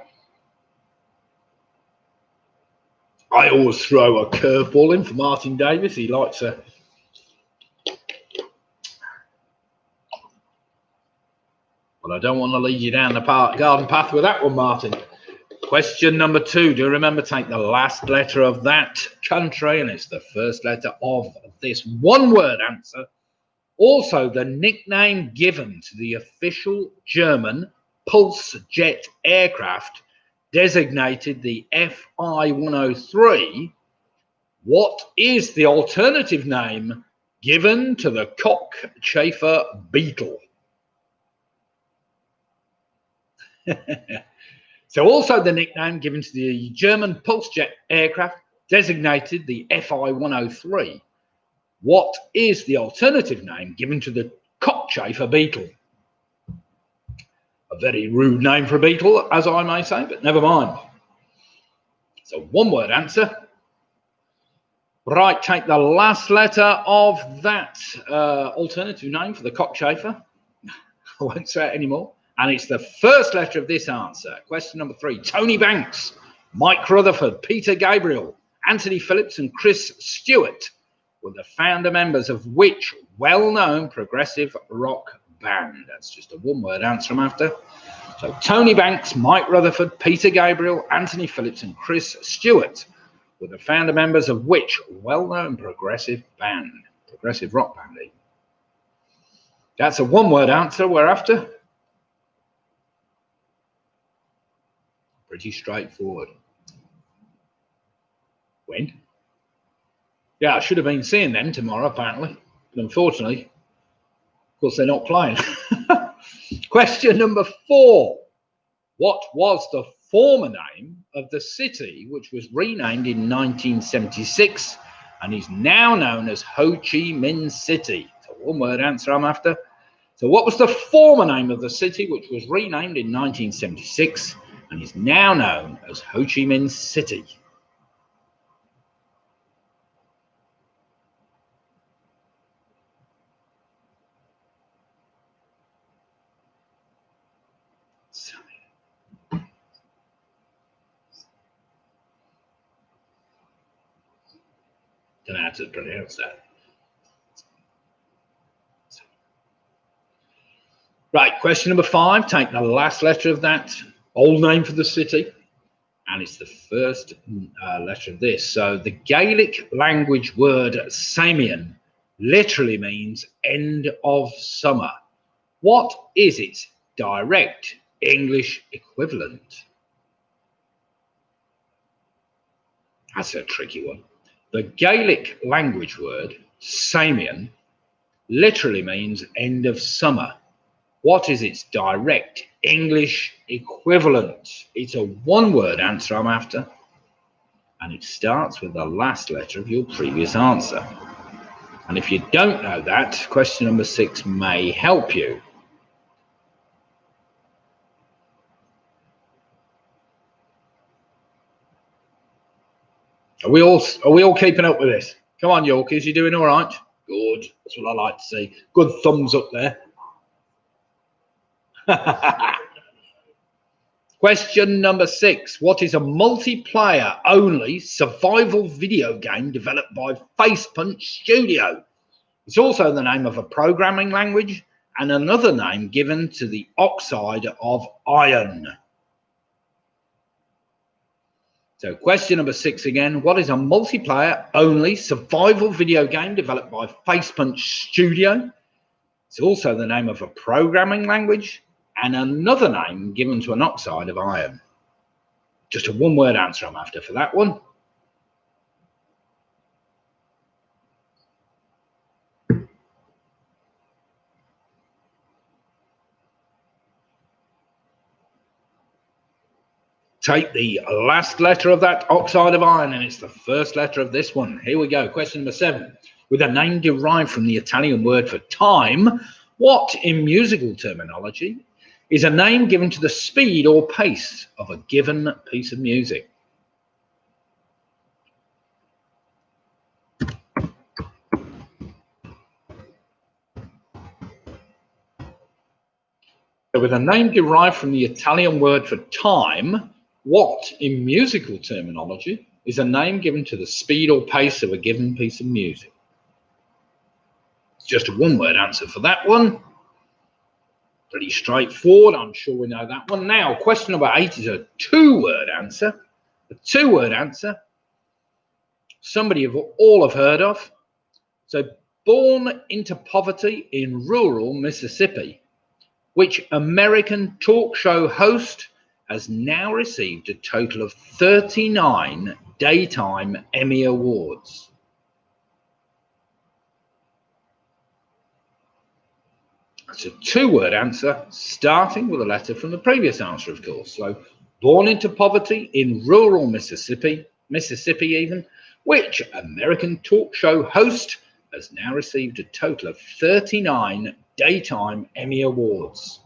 I always throw a curveball in for Martin Davis. He likes a... But I don't want to lead you down the garden path with that one, Martin. Question number 2. Do you remember, take the last letter of that country, and it's the first letter of this one-word answer. Also, the nickname given to the official German pulse jet aircraft designated the Fi-103. What is the alternative name given to the cockchafer Beetle? So also the nickname given to the German pulse jet aircraft designated the FI 103, what is the alternative name given to the cockchafer beetle? A very rude name for a beetle, as I may say, but never mind. So one-word answer. Right, take the last letter of that alternative name for the cockchafer. I won't say it anymore. And it's the first letter of this answer. Question number 3. Tony Banks, Mike Rutherford, Peter Gabriel, Anthony Phillips and Chris Stewart were the founder members of which well-known progressive rock band? That's just a one-word answer I'm after. So Tony Banks, Mike Rutherford, Peter Gabriel, Anthony Phillips and Chris Stewart were the founder members of which well-known progressive rock band? That's a one-word answer we're after. Pretty straightforward. When? Yeah, I should have been seeing them tomorrow, apparently. But unfortunately, of course, they're not playing. Question number 4. What was the former name of the city which was renamed in 1976 and is now known as Ho Chi Minh City? So one-word answer I'm after. So what was the former name of the city which was renamed in 1976 and is now known as Ho Chi Minh City? Don't know how to pronounce that. Right, question number 5. Take the last letter of that old name for the city, and it's the first letter of this. So the Gaelic language word Samian literally means end of summer. What is its direct English equivalent? That's a tricky one. The Gaelic language word Samian literally means end of summer. What is its direct English equivalent? It's a one-word answer I'm after, and it starts with the last letter of your previous answer. And if you don't know that, question number 6 may help you. Are we all keeping up with this? Come on, Yorkies, you doing all right? Good. That's what I like to see. Good thumbs up there. Question number 6. What is a multiplayer only survival video game developed by Facepunch Studio? It's also the name of a programming language and another name given to the oxide of iron. So question number 6 again. What is a multiplayer only survival video game developed by Facepunch Studio? It's also the name of a programming language and another name given to an oxide of iron. Just a one-word answer I'm after for that one. Take the last letter of that oxide of iron, and it's the first letter of this one. Here we go. Question number 7. With a name derived from the Italian word for time, what in musical terminology is a name given to the speed or pace of a given piece of music? So with a name derived from the Italian word for time, what in musical terminology is a name given to the speed or pace of a given piece of music? It's just a one-word answer for that one. Pretty straightforward. I'm sure we know that one. Now, question number 8 is a two-word answer. A two-word answer. Somebody you've all have heard of. So, born into poverty in rural Mississippi, which American talk show host has now received a total of 39 Daytime Emmy Awards? That's a two-word answer, starting with a letter from the previous answer, of course. So, born into poverty in rural Mississippi, Mississippi even. Which American talk show host has now received a total of 39 Daytime Emmy Awards?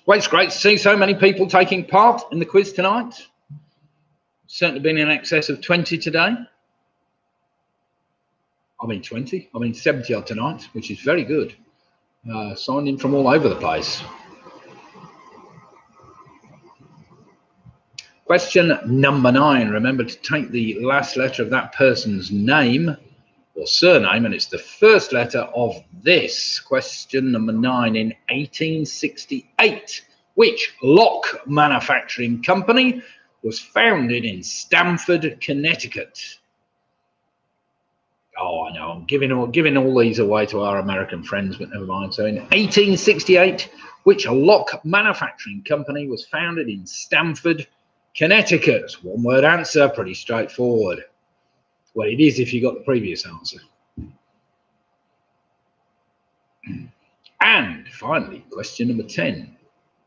Well, it's great to see so many people taking part in the quiz tonight. Certainly been in excess of 20 today. 70 odd tonight, which is very good. Signed in from all over the place. Question number 9. Remember to take the last letter of that person's name or surname, and it's the first letter of this. Question number 9. In 1868, which lock manufacturing company was founded in Stamford, Connecticut? Oh, I know, I'm giving all these away to our American friends, but never mind. So in 1868, which lock manufacturing company was founded in Stamford, Connecticut? One word answer, pretty straightforward. Well, it is if you got the previous answer. And finally, question number 10.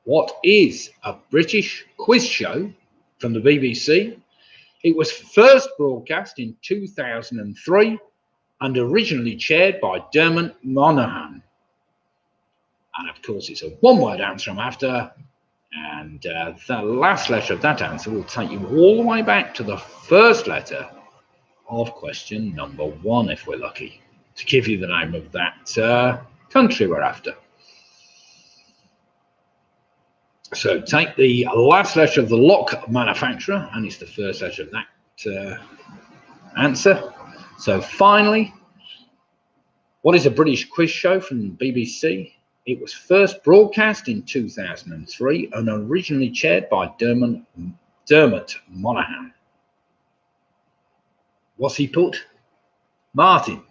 What is a British quiz show from the BBC? It was first broadcast in 2003 and originally chaired by Dermot Monaghan. And of course, it's a one-word answer I'm after. And the last letter of that answer will take you all the way back to the first letter of question number 1, if we're lucky, to give you the name of that country we're after. So take the last letter of the lock manufacturer, and it's the first letter of that answer. So finally, what is a British quiz show from the BBC? It was first broadcast in 2003 and originally chaired by Dermot Monaghan. What's he put? Martin.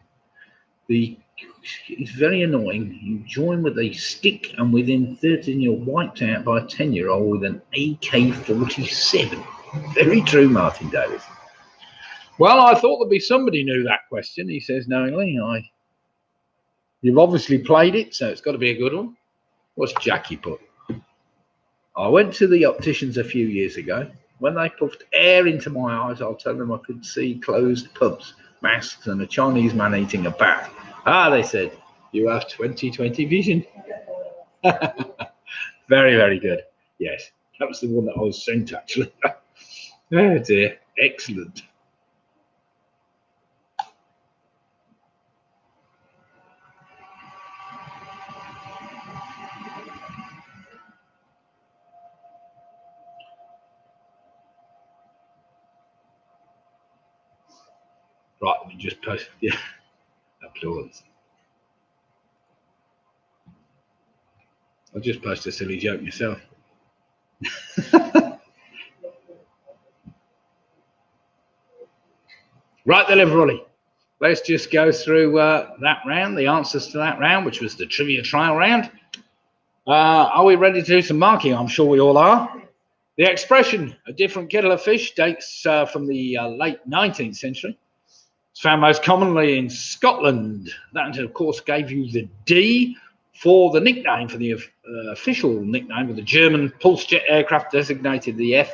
It's very annoying. You join with a stick and within 13 you're wiped out by a 10-year-old with an AK-47. Very true, Martin Davis. Well, I thought there'd be somebody knew that question, he says knowingly. You've obviously played it, so it's got to be a good one. What's Jackie put? I went to the opticians a few years ago. When they puffed air into my eyes, I'll tell them I could see closed pubs, masks, and a Chinese man eating a bat. Ah, they said, you have 20/20 vision. Very, very good. Yes, that was the one that I was sent, actually. Oh, dear. Excellent. Right, let me just post. Yeah, applause. I'll just post a silly joke myself. Right then, everybody. Let's just go through that round, the answers to that round, which was the trivia trial round. Are we ready to do some marking? I'm sure we all are. The expression, a different kettle of fish, dates from the late 19th century. It's found most commonly in Scotland. That, of course, gave you the D for the nickname, for the official nickname of the German pulse jet aircraft designated the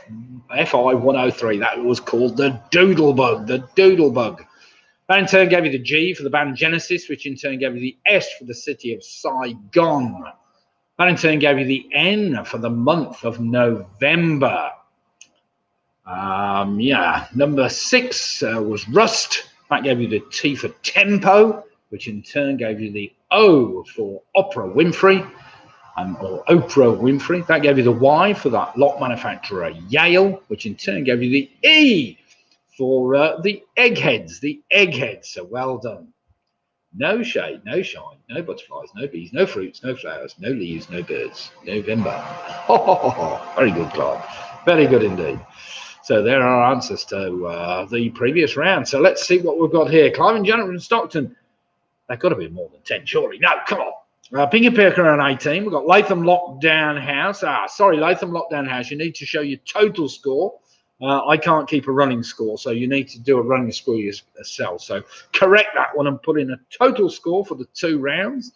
FI-103. That was called the Doodlebug, the Doodlebug. That in turn gave you the G for the band Genesis, which in turn gave you the S for the city of Saigon. That in turn gave you the N for the month of November. Number 6 was Rust. That gave you the T for Tempo, which in turn gave you the O for Oprah Winfrey, or Oprah Winfrey. That gave you the Y for that lock manufacturer Yale, which in turn gave you the E for the Eggheads, So well done. No shade, no shine, no butterflies, no bees, no fruits, no flowers, no leaves, no birds. November. Very good, Clive. Very good indeed. So there are our answers to the previous round. So let's see what we've got here. Clive and Janet from Stockton. They've got to be more than 10, surely. No, come on. Pinky Picker on 18. We've got Latham Lockdown House. Latham Lockdown House. You need to show your total score. I can't keep a running score, so you need to do a running score yourself. So correct that one and put in a total score for the 2 rounds.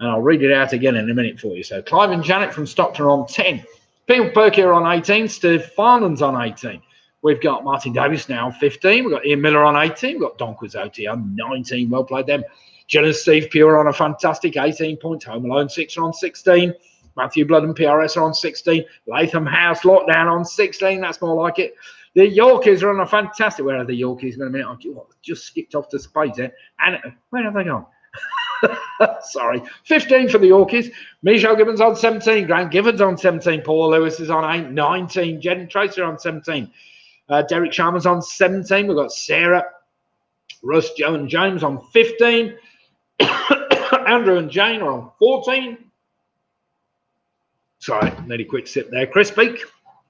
And I'll read it out again in a minute for you. So Clive and Janet from Stockton are on 10. Peel Perky on 18. Steve Farland's on 18. We've got Martin Davis now on 15. We've got Ian Miller on 18. We've got Don Quizzotti on 19. Well played them. Jill and Steve Pure on a fantastic 18 points. Home Alone 6 are on 16. Matthew Blood and PRS are on 16. Latham House Lockdown on 16. That's more like it. The Yorkies are on a fantastic. Where are the Yorkies? In a minute. I just skipped off to space there. And where have they gone? Sorry. 15 for the Yorkies. Michelle Gibbons on 17. Grant Gibbons on 17. Paul Lewis is on 8. 19. Jen Tracer on 17. Derek Sharman's on 17. We've got Sarah, Russ, Joe and James on 15. Andrew and Jane are on 14. Sorry, nearly quick sip there. Chris Beak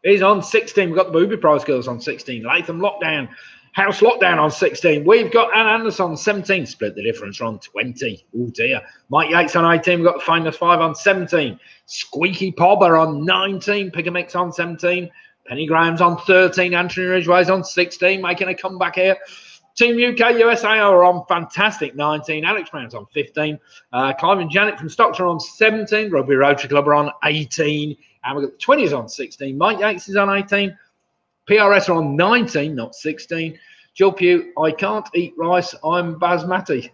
is on 16. We've got the Booby Prize Girls on 16. Latham Lockdown, House Lockdown on 16. We've got Ann Anderson on 17. Split the difference on 20. Oh dear. Mike Yates on 18. We've got the Famous 5 on 17. Squeaky Pobber on 19. Pigamix on 17. Penny Graham's on 13. Anthony Ridgway's on 16. Making a comeback here. Team UK USA are on fantastic 19. Alex Brown's on 15. Clive and Janet from Stockton are on 17. Rugby Rotary Club are on 18. And we've got the 20s on 16. Mike Yates is on 18. PRS are on 19, not 16. Jill Pugh, I can't eat rice. I'm basmati.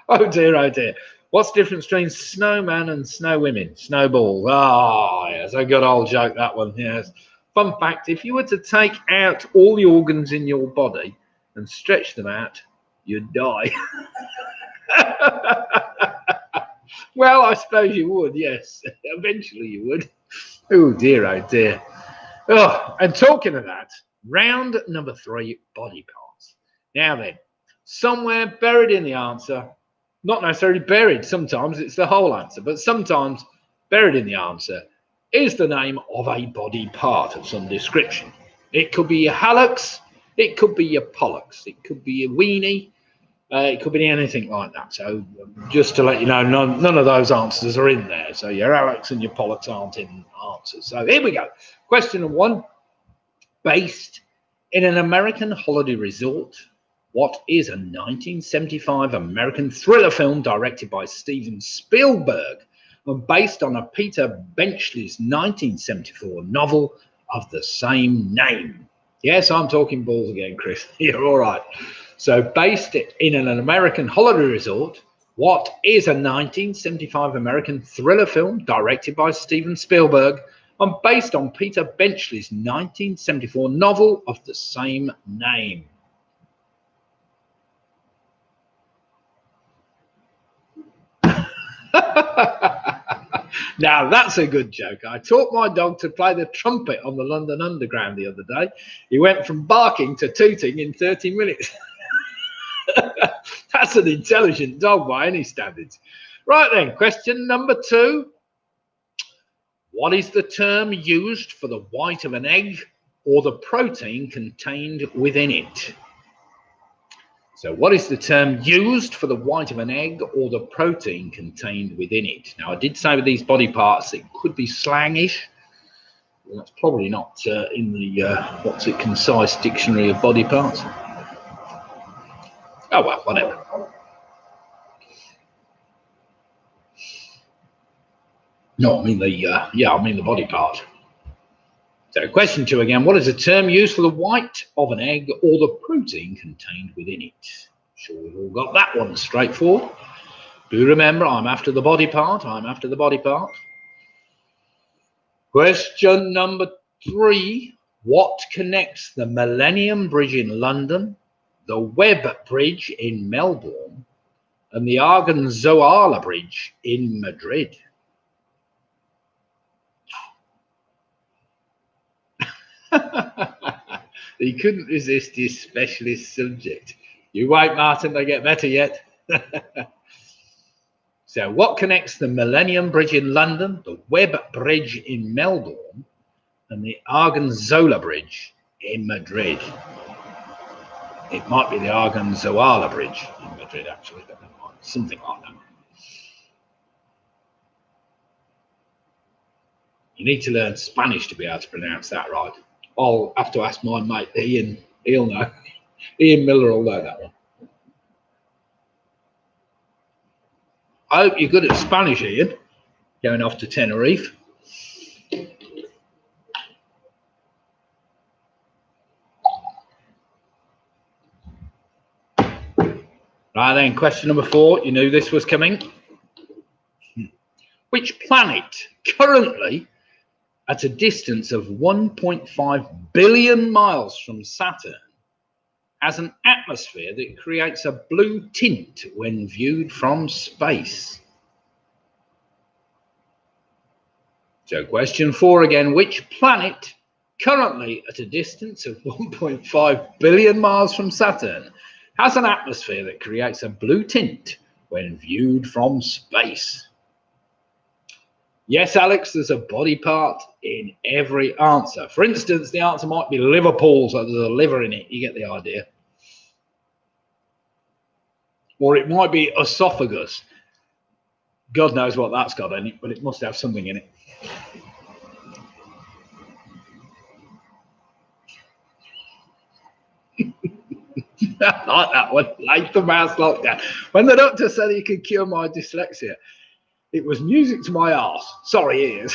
Oh dear, oh dear. What's the difference between snowman and snow women? Snowball. Oh, yes, a good old joke, that one. Yes. Fun fact, if you were to take out all the organs in your body and stretch them out, you'd die. Well, I suppose you would, yes. Eventually you would. Oh, dear, oh, dear. Oh, and talking of that, round number 3, body parts. Now then, somewhere buried in the answer, not necessarily buried, sometimes it's the whole answer, but sometimes buried in the answer is the name of a body part of some description. It could be your hallux, it could be your pollux, it could be your weenie, it could be anything like that. So just to let you know, none of those answers are in there. So your hallux and your pollux aren't in answers. So here we go. Question number 1. Based in an American holiday resort, what is a 1975 American thriller film directed by Steven Spielberg and based on a Peter Benchley's 1974 novel of the same name? Yes, I'm talking balls again, Chris. You're all right. So based in an American holiday resort, what is a 1975 American thriller film directed by Steven Spielberg and based on Peter Benchley's 1974 novel of the same name? Now, that's a good joke. I taught my dog to play the trumpet on the London Underground the other day. He went from barking to tooting in 30 minutes. That's an intelligent dog by any standards. Right then, question number 2. What is the term used for the white of an egg or the protein contained within it? So what is the term used for the white of an egg or the protein contained within it? Now, I did say with these body parts, it could be slangish. Well, that's probably not in the, concise dictionary of body parts. Oh, well, whatever. No, I mean the body part. So question 2 again, what is the term used for the white of an egg or the protein contained within it? Sure, we've all got that one straightforward. Do remember, I'm after the body part. Question number 3, what connects the Millennium Bridge in London, the Webb Bridge in Melbourne, and the Arganzuela Bridge in Madrid? He couldn't resist his specialist subject. You wait, Martin, they get better yet. So what connects the Millennium Bridge in London, the Webb Bridge in Melbourne, and the Arganzuela Bridge in Madrid? It might be the Arganzuela Bridge in Madrid, actually, but something like that. You need to learn Spanish to be able to pronounce that right. I'll have to ask my mate Ian. He'll know. Ian Miller will know that one. I hope you're good at Spanish, Ian. Going off to Tenerife. Right then, question number 4. You knew this was coming. Which planet currently at a distance of 1.5 billion miles from Saturn has an atmosphere that creates a blue tint when viewed from space? So question 4 again, which planet currently at a distance of 1.5 billion miles from Saturn has an atmosphere that creates a blue tint when viewed from space? Yes, Alex, there's a body part in every answer. For instance, the answer might be Liverpool, so there's a liver in it. You get the idea. Or it might be esophagus. God knows what that's got in it, but it must have something in it. I like that one. Like the mouse lockdown. When the doctor said he could cure my dyslexia, it was music to my arse. Sorry, ears.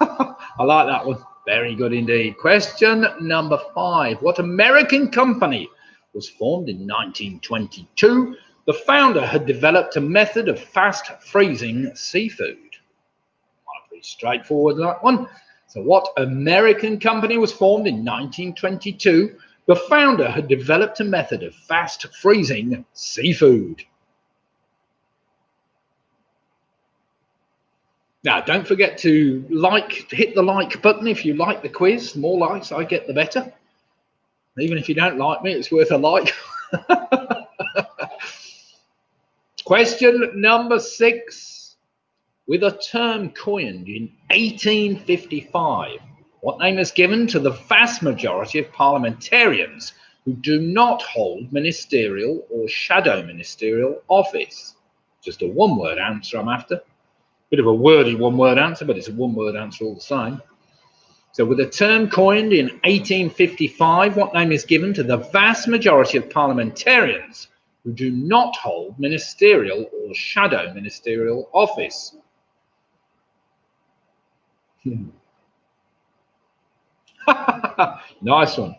I like that one. Very good indeed. Question number 5. What American company was formed in 1922? The founder had developed a method of fast freezing seafood. Pretty straightforward, that one. So what American company was formed in 1922? The founder had developed a method of fast freezing seafood. Now, don't forget to hit the like button if you like the quiz. The more likes I get, the better. Even if you don't like me, it's worth a like. Question number 6. With a term coined in 1855, what name is given to the vast majority of parliamentarians who do not hold ministerial or shadow ministerial office? Just a one-word answer I'm after. Bit of a wordy one-word answer, but it's a one-word answer all the same. So with a term coined in 1855, what name is given to the vast majority of parliamentarians who do not hold ministerial or shadow ministerial office? Nice one.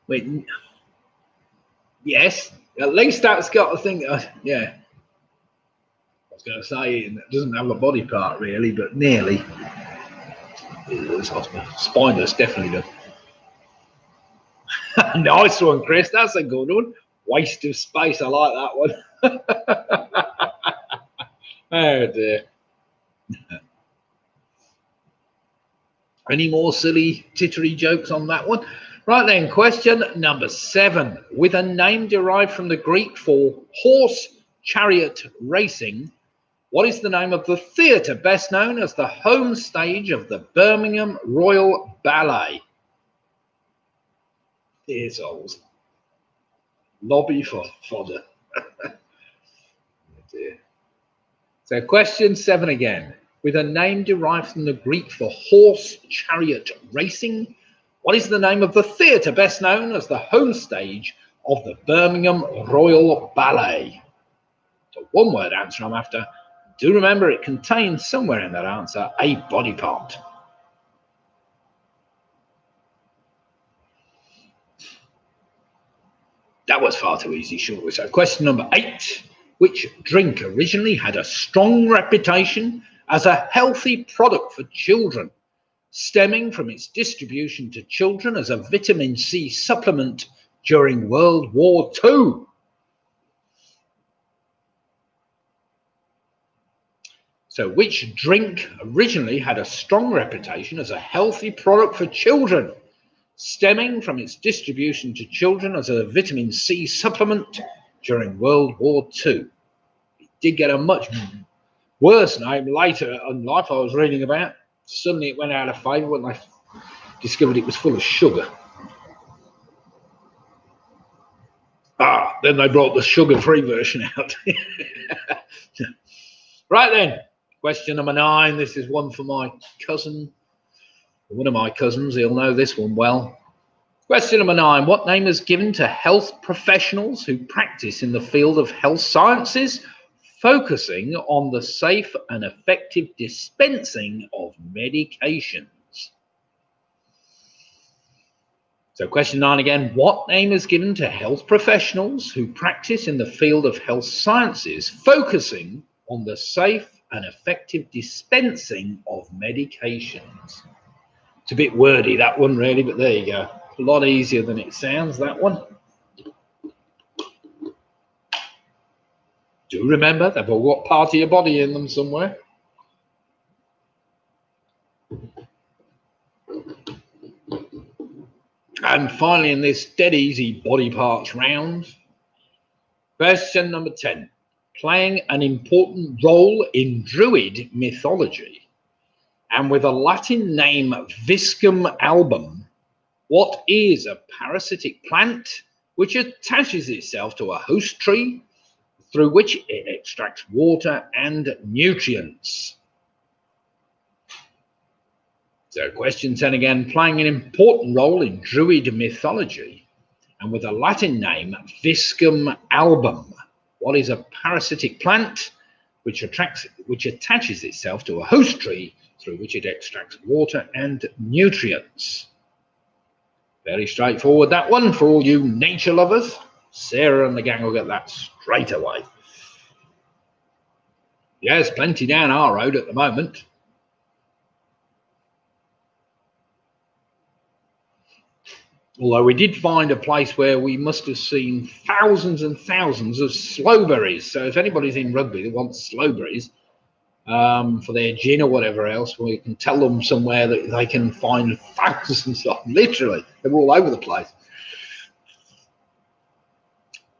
Wait, yes, at least that's got a thing. Yeah, I was going to say it doesn't have a body part really, but nearly. Spineless definitely does. Nice one, Chris. That's a good one. Waste of space. I like that one. Oh dear. Any more silly tittery jokes on that one? Right then, question number 7. With a name derived from the Greek for horse chariot racing, what is the name of the theatre best known as the home stage of the Birmingham Royal Ballet? Here's old. Lobby for fodder. Oh dear. So question 7 again. With a name derived from the Greek for horse chariot racing, what is the name of the theatre best known as the home stage of the Birmingham Royal Ballet? So one-word answer I'm after. Do remember it contains somewhere in that answer a body part. That was far too easy, surely. So question number 8. Which drink originally had a strong reputation as a healthy product for children, stemming from its distribution to children as a vitamin C supplement during World War II? So which drink originally had a strong reputation as a healthy product for children, stemming from its distribution to children as a vitamin C supplement during World War II? It did get a much worse name later in life I was reading about. Suddenly it went out of favour when they discovered it was full of sugar. Then they brought the sugar-free version out. Right then, Question number 9. This is one for my cousin. One of my cousins. He'll know this one well. Question number 9. What name is given to health professionals who practice in the field of health sciences, focusing on the safe and effective dispensing of medications? So question 9 again. What name is given to health professionals who practice in the field of health sciences, focusing on the safe and effective dispensing of medications? It's a bit wordy, that one, really, but there you go. A lot easier than it sounds, that one. Do remember, they've all got part of your body in them somewhere. And finally, in this dead easy body parts round, question number 10. Playing an important role in Druid mythology, and with a Latin name Viscum album, what is a parasitic plant which attaches itself to a host tree through which it extracts water and nutrients? So question 10 again. Playing an important role in Druid mythology, and with a Latin name Viscum album, what is a parasitic plant which attaches itself to a host tree through which it extracts water and nutrients? Very straightforward, that one, for all you nature lovers. Sarah and the gang will get that straight away. Yes, plenty down our road at the moment. Although we did find a place where we must have seen thousands and thousands of slowberries. So if anybody's in Rugby that wants slowberries for their gin or whatever else, we can tell them somewhere that they can find thousands of them. Literally, they're all over the place.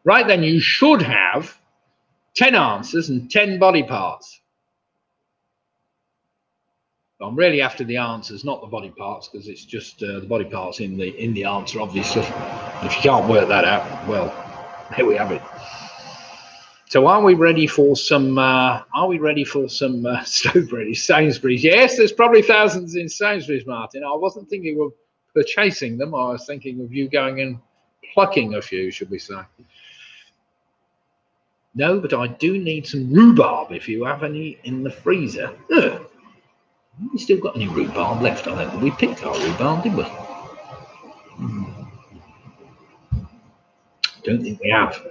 Right then, you should have 10 answers and 10 body parts. I'm really after the answers, not the body parts, because it's just the body parts in the answer, obviously. If you can't work that out, well, here we have it. So, are we ready for some? Strawberries, Sainsbury's? Yes, there's probably thousands in Sainsbury's, Martin. I wasn't thinking of purchasing them. I was thinking of you going and plucking a few, should we say? No, but I do need some rhubarb if you have any in the freezer. Ugh. We still got any rhubarb left on it? We picked our rhubarb, didn't we? Don't think we have.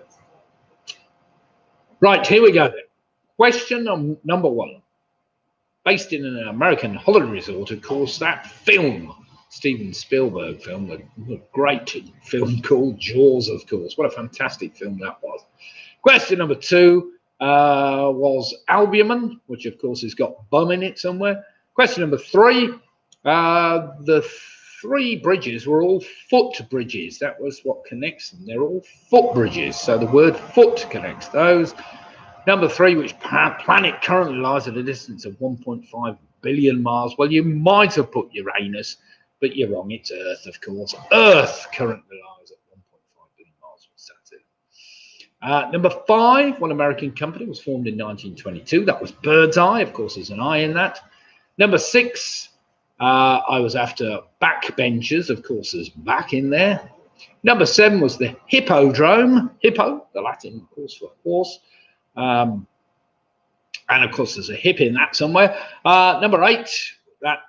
Right, here we go then. Question number 1. Based in an American holiday resort, of course, that film, Steven Spielberg film, a great film called Jaws, of course. What a fantastic film that was. Question number 2 was albumin, which of course has got bum in it somewhere. Question number 3, the 3 bridges were all foot bridges. That was what connects them. They're all foot bridges, so the word foot connects those. Number 3, which planet currently lies at a distance of 1.5 billion miles? Well, you might have put Uranus, but you're wrong. It's Earth, of course. Earth currently lies at 1.5 billion miles from Saturn. Number 5, one American company was formed in 1922. That was Bird's Eye. Of course, there's an eye in that. Number 6, I was after backbenchers. Of course, there's back in there. Number 7 was the hippodrome. Hippo, the Latin, of course, for horse. And, of course, there's a hip in that somewhere. Number 8, that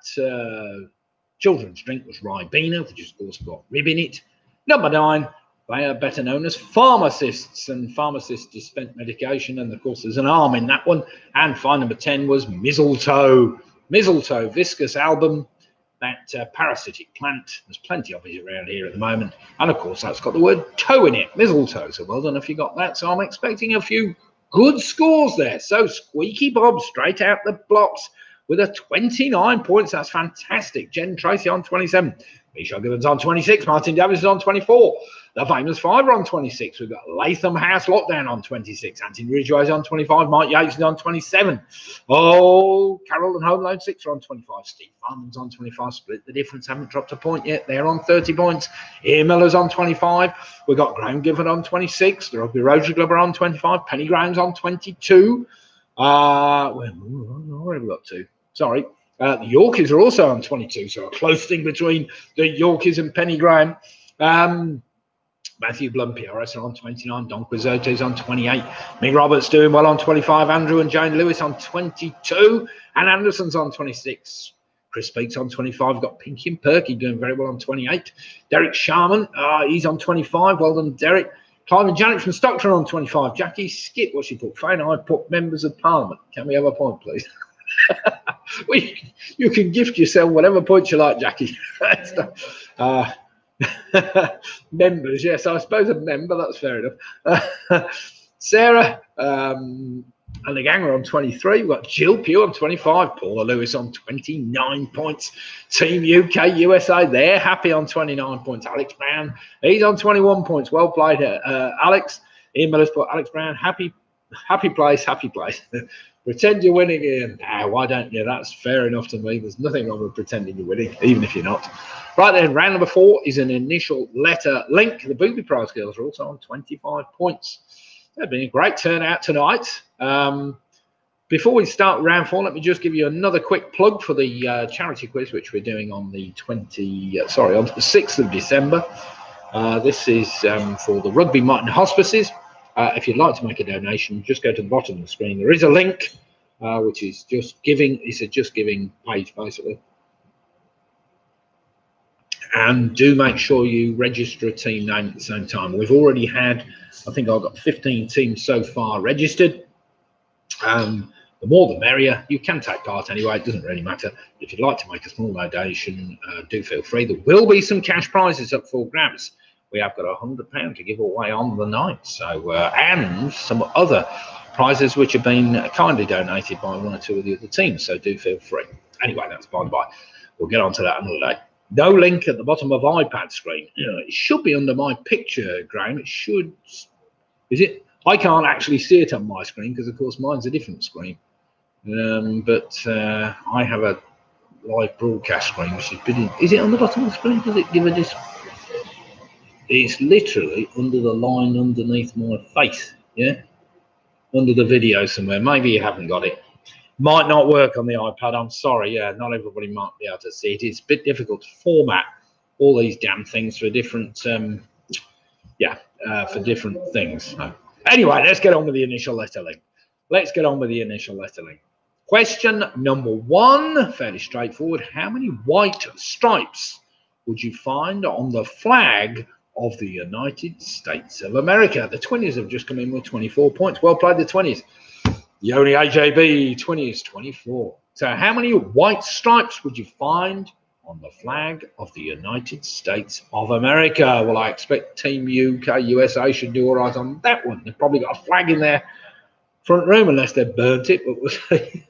children's drink was Ribena, which, of course, got rib in it. Number 9, they are better known as pharmacists, and pharmacists dispense medication, and, of course, there's an arm in that one. And finally, number 10 was mistletoe. Mistletoe, viscous album, that parasitic plant. There's plenty of it around here at the moment. And, of course, that's got the word toe in it, mistletoe. So well done if you got that. So I'm expecting a few good scores there. So Squeaky Bob straight out the blocks with a 29 points. That's fantastic. Jen Tracy on 27. Michelle Gibbons on 26. Martin Davis is on 24. The Famous Five are on 26. We've got Latham House Lockdown on 26. Anthony Ridgway is on 25. Mike Yates is on 27. Oh, Carol and Home Loan 6 are on 25. Steve Farman's on 25. Split the difference. Haven't dropped a point yet. They're on 30 points. Ian Miller's on 25. We've got Graham Gifford on 26. The Rugby Rotary Club are on 25. Penny Graham's on 22. Where have we got to? Sorry. The Yorkies are also on 22, so a close thing between the Yorkies and Penny Graham. Matthew Blum, PRS are on 29. Don Quixote is on 28. Mick Roberts doing well on 25. Andrew and Jane Lewis on 22. And Anderson's on 26. Chris Speaks on 25. We've got Pinky and Perky doing very well on 28. Derek Sharman, he's on 25. Well done, Derek. Clive and Janet from Stockton on 25. Jackie Skip, what's she put? Fine, I put Members of Parliament. Can we have a point, please? Well, you can gift yourself whatever points you like, Jackie. Members, yes, I suppose a member, that's fair enough. Sarah and the gang are on 23. We've got Jill Pugh on 25. Paula Lewis on 29 points. Team UK, USA, they're happy on 29 points. Alex Brown, he's on 21 points. Well played, Alex. Ian Miller's put Alex Brown, happy place. Pretend you're winning, Ian. Why don't you? That's fair enough to me. There's nothing wrong with pretending you're winning, even if you're not. Right then, round number 4 is an initial letter link. The Booby Prize girls are also on 25 points. It's been a great turnout tonight. Before we start round 4, let me just give you another quick plug for the charity quiz, which we're doing on the 6th of December. This is for the Rugby Myton Hospices. If you'd like to make a donation, just go to the bottom of the screen. There is a link, which is just giving. It's a just giving page, basically. And do make sure you register a team name at the same time. We've already had, I think I've got 15 teams so far registered. The more the merrier. You can take part anyway, it doesn't really matter. If you'd like to make a small donation, do feel free. There will be some cash prizes up for grabs. We have got £100 to give away on the night. So, and some other prizes which have been kindly donated by one or two of the other teams. So do feel free. Anyway, that's by the by. We'll get on to that another day. No link at the bottom of iPad screen. It should be under my picture, Graham. It should. Is it? I can't actually see it on my screen because, of course, mine's a different screen. But I have a live broadcast screen, which is big. Is it on the bottom of the screen? Does it give a dis? It's literally under the line underneath my face. Yeah, under the video somewhere. Maybe you haven't got it. Might not work on the iPad. I'm sorry. Yeah, not everybody might be able to see it. It's a bit difficult to format all these damn things for different. For different things. So, anyway, let's get on with the initial letter link. Question number 1, fairly straightforward. How many white stripes would you find on the flag of the United States of America? The 20s have just come in with 24 points. Well played, the 20s. Yoni AJB, 20s, 24. So how many white stripes would you find on the flag of the United States of America? Well, I expect Team UK, USA should do all right on that one. They've probably got a flag in their front room unless they've burnt it, but we'll see.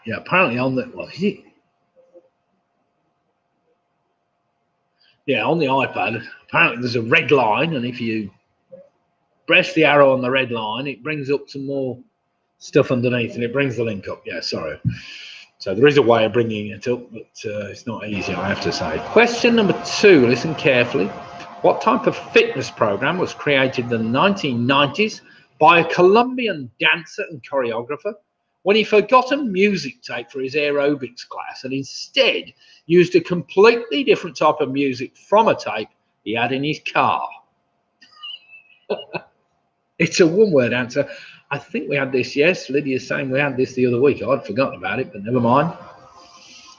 Yeah, apparently on the, well, is it? Yeah, on the iPad, apparently there's a red line, and if you press the arrow on the red line, it brings up some more stuff underneath, and it brings the link up. Yeah, sorry. So there is a way of bringing it up, but it's not easy, I have to say. Question number 2, listen carefully. What type of fitness program was created in the 1990s by a Colombian dancer and choreographer when he forgot a music tape for his aerobics class and instead used a completely different type of music from a tape he had in his car? It's a one-word answer. I think we had this, yes. Lydia's saying we had this the other week. I'd forgotten about it, but never mind.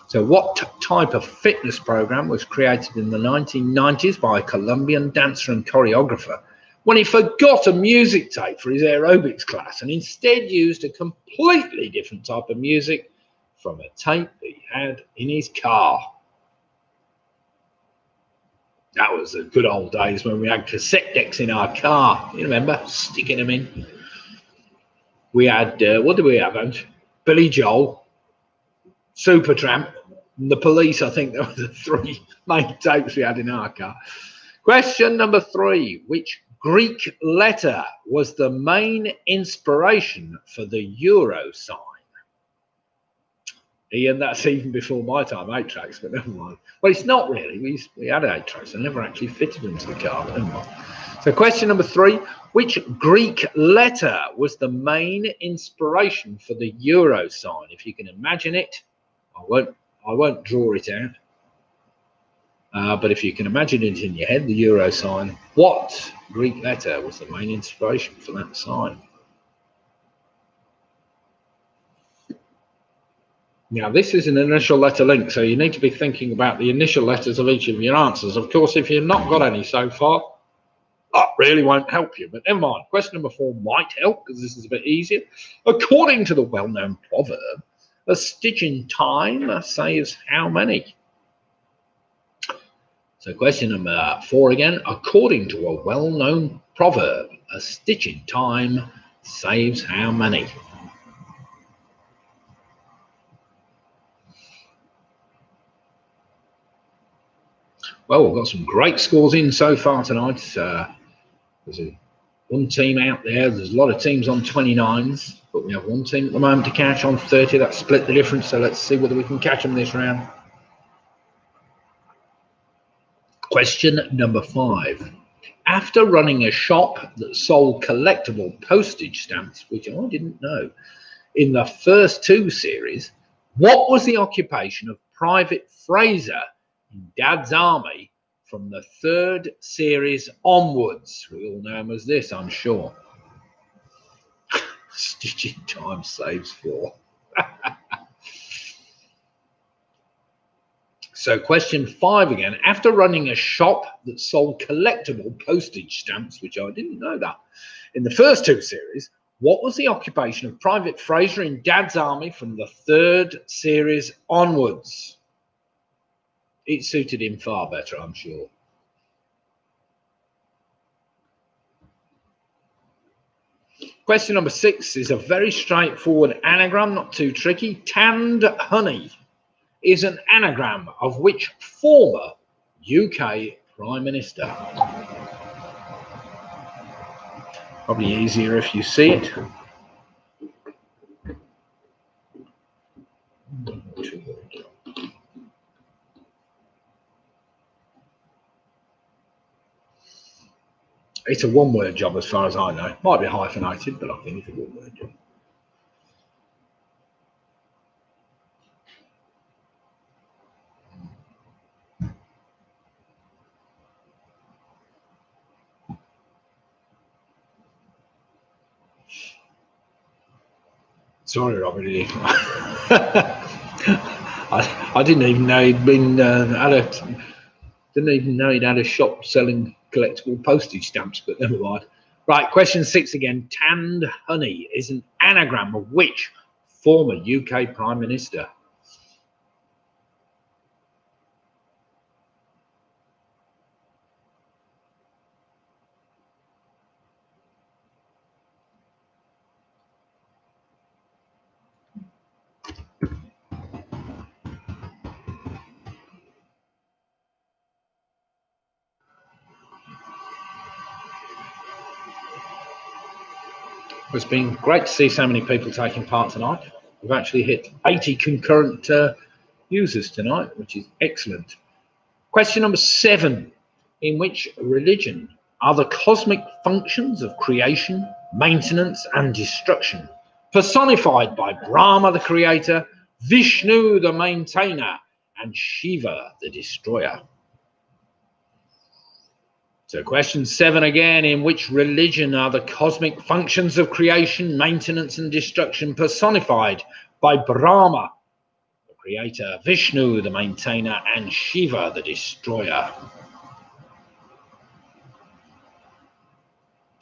So what type of fitness program was created in the 1990s by a Colombian dancer and choreographer when he forgot a music tape for his aerobics class and instead used a completely different type of music from a tape he had in his car? That was the good old days when we had cassette decks in our car. You remember sticking them in? We had, what did we have, Ant? Billy Joel, Supertramp, and the Police. I think there were the 3 main tapes we had in our car. Question number 3. Which Greek letter was the main inspiration for the euro sign? Ian, that's even before my time, 8 tracks, but never mind. Well, it's not really. We had 8 tracks. I never actually fitted them to the car, but never mind. So question number 3, which Greek letter was the main inspiration for the euro sign? If you can imagine it, I won't draw it out, but if you can imagine it in your head, the euro sign, what Greek letter was the main inspiration for that sign? Now, this is an initial letter link, so you need to be thinking about the initial letters of each of your answers. Of course, if you've not got any so far, that really won't help you, but never mind. Question number 4 might help because this is a bit easier. According to the well-known proverb, a stitch in time saves how many? So question number 4 again. According to a well-known proverb, a stitch in time saves how many? Well, we've got some great scores in so far tonight. There's one team out there. There's a lot of teams on 29s, but we have one team at the moment to catch on 30. That split the difference, so let's see whether we can catch them this round. Question number 5. After running a shop that sold collectible postage stamps, which I didn't know, in the first 2 series, what was the occupation of Private Fraser in Dad's Army from the 3rd series onwards? We all know him as this, I'm sure. Stitch in time saves 4. So question 5 again. After running a shop that sold collectible postage stamps, which I didn't know that, in the first 2 series, what was the occupation of Private Fraser in Dad's Army from the 3rd series onwards? It suited him far better, I'm sure. Question number 6 is a very straightforward anagram, not too tricky. Tanned honey is an anagram of which former UK Prime Minister? Probably easier if you see it. It's a one-word job as far as I know. Might be hyphenated, but I think it's a one-word job. Sorry, Robert. I didn't even know he'd been didn't even know he'd had a shop selling collectible postage stamps, but never mind. Right, question 6 again. Tanned honey is an anagram of which former UK Prime Minister? It's been great to see so many people taking part tonight. We've actually hit 80 concurrent users tonight, which is excellent. Question number 7. In which religion are the cosmic functions of creation, maintenance, and destruction personified by Brahma, the creator, Vishnu, the maintainer, and Shiva, the destroyer? So question 7 again. In which religion are the cosmic functions of creation, maintenance, and destruction personified by Brahma, the creator, Vishnu, the maintainer, and Shiva, the destroyer?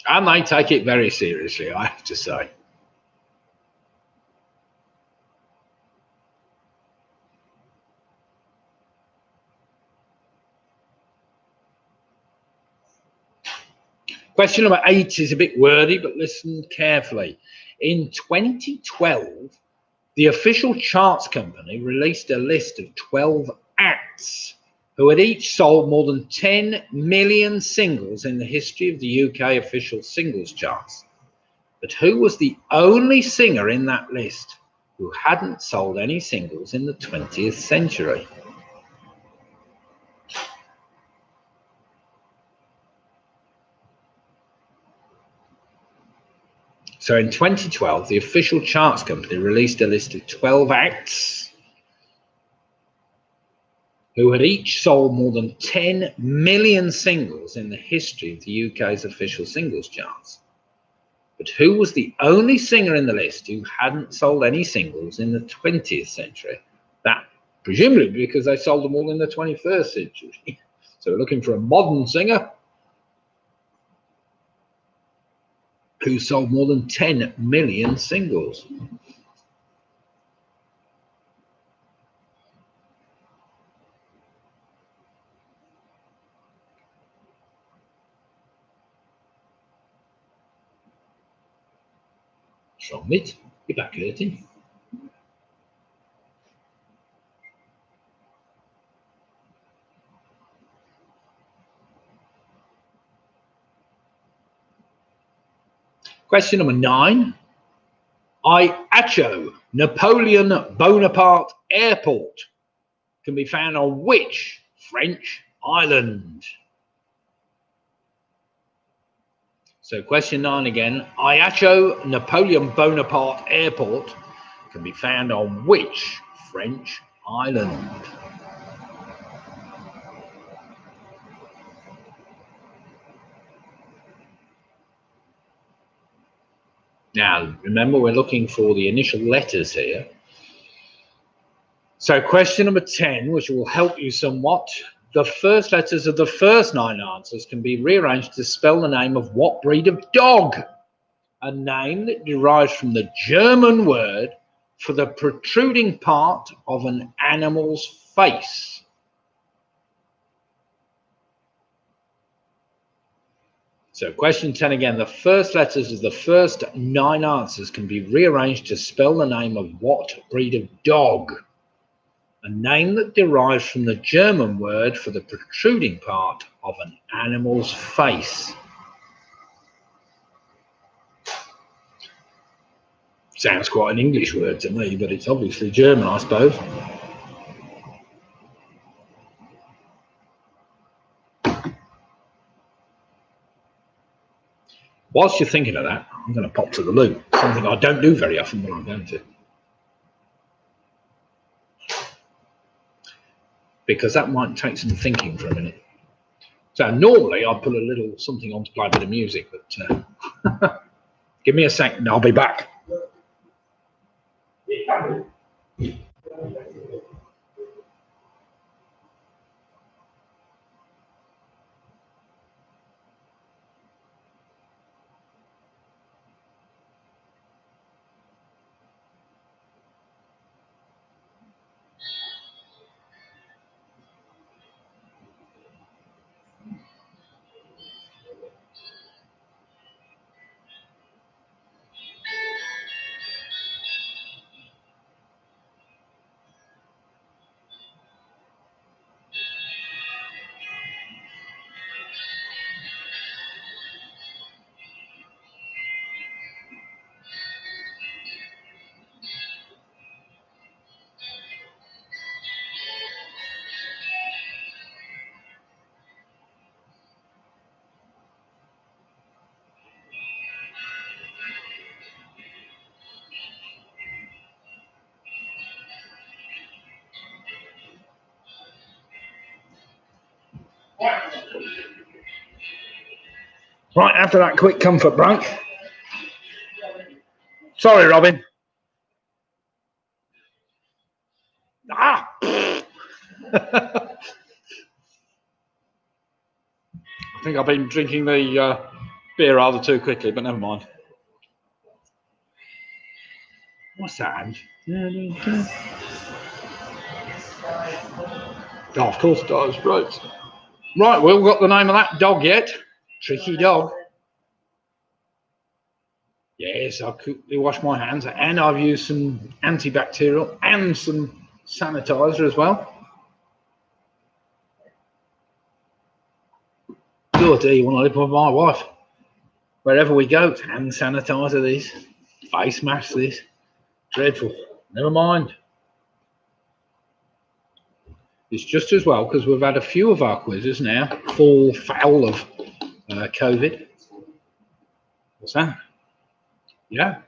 And they take it very seriously, I have to say. Question number 8 is a bit wordy, but listen carefully. In 2012, the official charts company released a list of 12 acts who had each sold more than 10 million singles in the history of the UK official singles charts. But who was the only singer in that list who hadn't sold any singles in the 20th century? So in 2012, the official charts company released a list of 12 acts who had each sold more than 10 million singles in the history of the UK's official singles charts. But who was the only singer in the list who hadn't sold any singles in the 20th century? That presumably because they sold them all in the 21st century. So we're looking for a modern singer who sold more than 10 million singles. From it, your back hurting. Question number 9. Iacho Napoleon Bonaparte Airport can be found on which French island? So question 9 again. Iacho Napoleon Bonaparte Airport can be found on which French island? Now, remember, we're looking for the initial letters here. So question number 10, which will help you somewhat. The first letters of the first 9 answers can be rearranged to spell the name of what breed of dog? A name that derives from the German word for the protruding part of an animal's face. So question 10 again, the first letters of the first 9 answers can be rearranged to spell the name of what breed of dog? A name that derives from the German word for the protruding part of an animal's face. Sounds quite an English word to me, but it's obviously German, I suppose. Whilst you're thinking of that, I'm going to pop to the loo, something I don't do very often, but I'm going to. Because that might take some thinking for a minute. So normally I'd put a little something on to play a bit of music, but give me a second, I'll be back. Right, after that quick comfort break. Sorry, Robin. I think I've been drinking the beer rather too quickly, but never mind. What's that, Ange? Oh, of course it does, right. Right, we all got the name of that dog yet? Tricky dog. Yes, I quickly wash my hands, and I've used some antibacterial and some sanitizer as well. Good, you want to live with my wife. Wherever we go, hand sanitizer, these face masks, this. Dreadful. Never mind. It's just as well because we've had a few of our quizzes now fall foul of COVID. What's that? Yeah.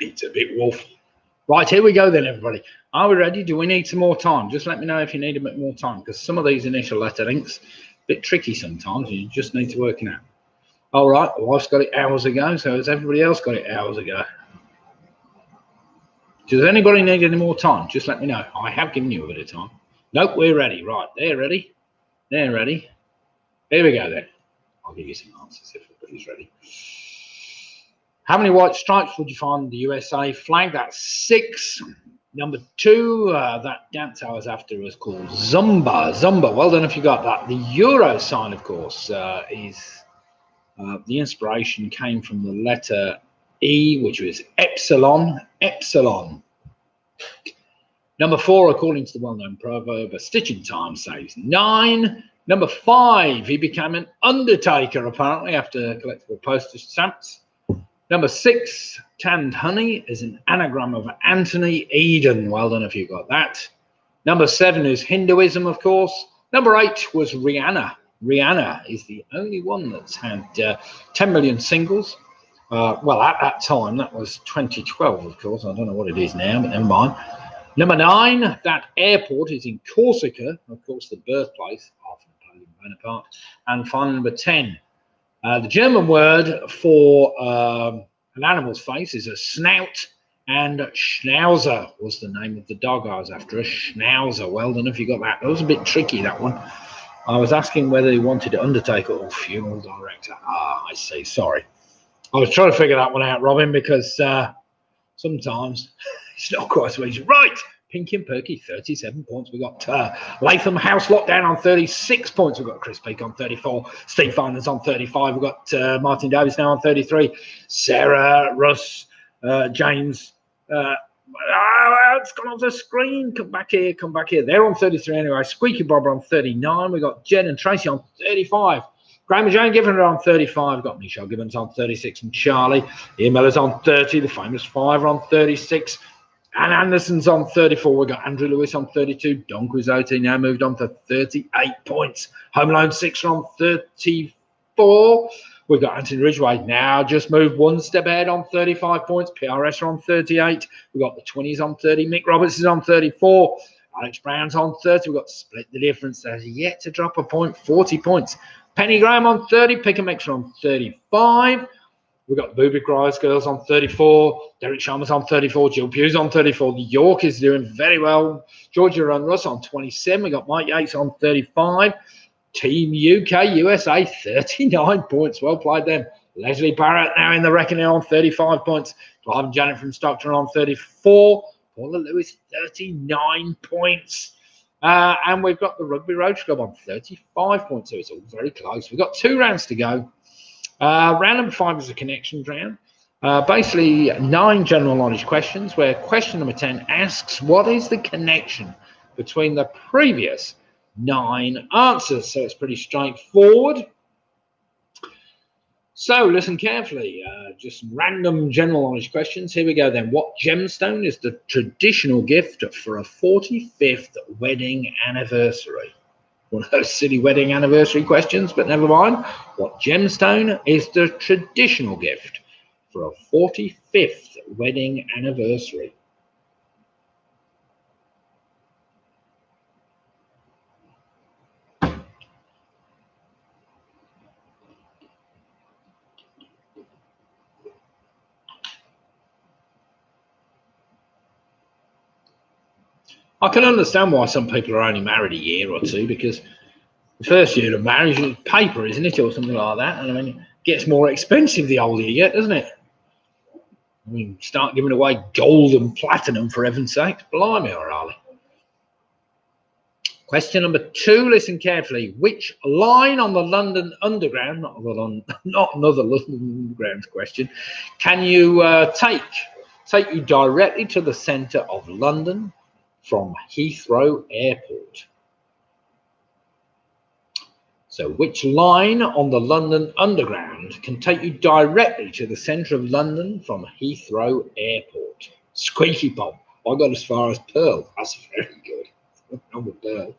It's a bit wolf. Right, here we go then, everybody. Are we ready? Do we need some more time? Just let me know if you need a bit more time, because some of these initial letter inks, a bit tricky sometimes, and you just need to work it out. All right, the wife's got it hours ago, so has everybody else got it hours ago? Does anybody need any more time? Just let me know. I have given you a bit of time. Nope, we're ready. Right, they're ready. They're ready. Here we go then. I'll give you some answers if everybody's ready. How many white stripes would you find in the USA flag? That's 6. Number 2, that dance I was after was called Zumba. Zumba, well done if you got that. The Euro sign, of course, is the inspiration came from the letter E, which was epsilon. Epsilon. Number 4, according to the well-known proverb, a stitch in time saves 9. Number 5, he became an undertaker, apparently, after collectible postage stamps. Number 6, canned honey is an anagram of Anthony Eden. Well done if you got that. Number 7 is Hinduism, of course. Number 8 was Rihanna. Rihanna is the only one that's had 10 million singles. Well, at that time, that was 2012, of course. I don't know what it is now, but never mind. Number 9, that airport is in Corsica, of course, the birthplace of Napoleon Bonaparte. And final number 10. The German word for an animal's face is a snout, and Schnauzer was the name of the dog I was after, a Schnauzer. Well done if you got that. That was a bit tricky, that one. I was asking whether he wanted an undertaker or funeral director. Ah, I see, sorry. I was trying to figure that one out, Robin, because sometimes it's not quite so easy. Right, Pinky and Perky, 37 points. We've got Latham House Lockdown on 36 points. We've got Chris Peake on 34. Steve Finance on 35. We've got Martin Davis now on 33. Sarah, Russ, James. It's gone off the screen. Come back here, come back here. They're on 33 anyway. Squeaky Bob on 39. We've got Jen and Tracy on 35. Graham and Jane Given are on 35. We've got Michelle Gibbons on 36 and Charlie. Ian Miller's on 30. The Famous Five are on 36. Anne Anderson's on 34. We've got Andrew Lewis on 32. Don Quizzotti now moved on to 38 points. Home Loan 6 are on 34. We've got Anthony Ridgway now just moved one step ahead on 35 points. PRS are on 38. We've got the 20s on 30. Mick Roberts is on 34. Alex Brown's on 30. We've got Split the Difference. There's yet to drop a point, 40 points. Penny Graham on 30. Pick and Mix are on 35. We've got the Booby Cries Girls on 34. Derek Sharma's on 34. Jill Pugh's on 34. The York is doing very well. Georgia and Russ on 27. We've got Mike Yates on 35. Team UK, USA, 39 points. Well played then. Leslie Barrett now in the reckoning on 35 points. Clive and Janet from Stockton on 34. Paula Lewis, 39 points. And we've got the Rugby Roach Club on 35 points. So it's all very close. We've got 2 rounds to go. Round number 5 is a connections round. Basically, 9 general knowledge questions, where question number 10 asks, what is the connection between the previous 9 answers? So it's pretty straightforward. So listen carefully, just some random general knowledge questions. Here we go then. What gemstone is the traditional gift for a 45th wedding anniversary? One of those silly wedding anniversary questions, but never mind. What gemstone is the traditional gift for a 45th wedding anniversary? I can understand why some people are only married a year or two, because the first year of marriage is paper, isn't it, or something like that? And I mean, it gets more expensive the older you get, doesn't it? I mean, start giving away gold and platinum, for heaven's sake. Blimey, O'Reilly. Question number 2, listen carefully. Which line on the London Underground, not another London Underground question, can you take you directly to the centre of London from Heathrow Airport? So which line on the London Underground can take you directly to the centre of London from Heathrow Airport? Squeaky Bob. I got as far as Pearl. That's very good. I'm with Pearl.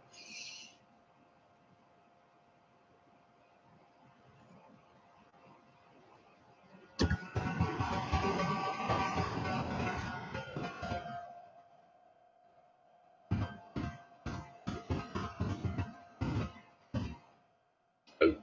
Oh.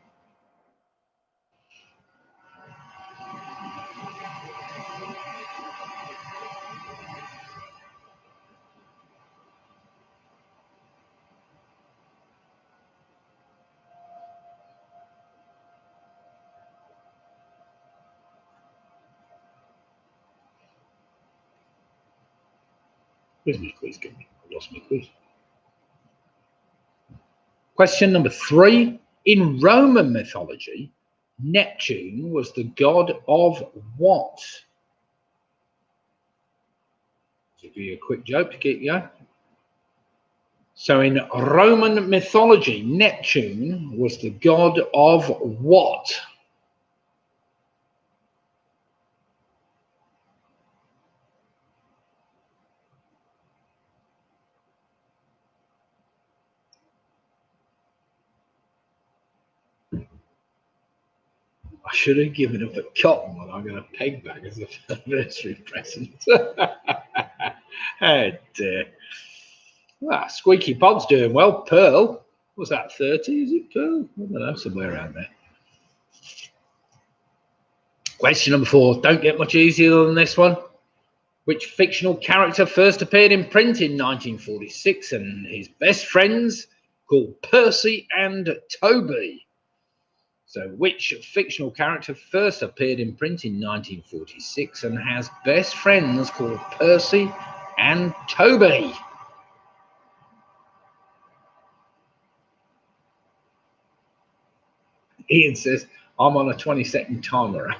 Where's my quiz going? I lost my quiz. Question number 3. In Roman mythology, Neptune was the god of what? Give you a quick joke to keep you going. So in Roman mythology, Neptune was the god of what? I should have given up a cotton when I got a peg bag as an anniversary present. Oh dear. Well, Squeaky Pod's doing well. Pearl, was that 30? Is it Pearl? I don't know, somewhere around there. Question number 4. Don't get much easier than this one. Which fictional character first appeared in print in 1946 and his best friends called Percy and Toby? So which fictional character first appeared in print in 1946 and has best friends called Percy and Toby? Ian says, I'm on a 20-second timer.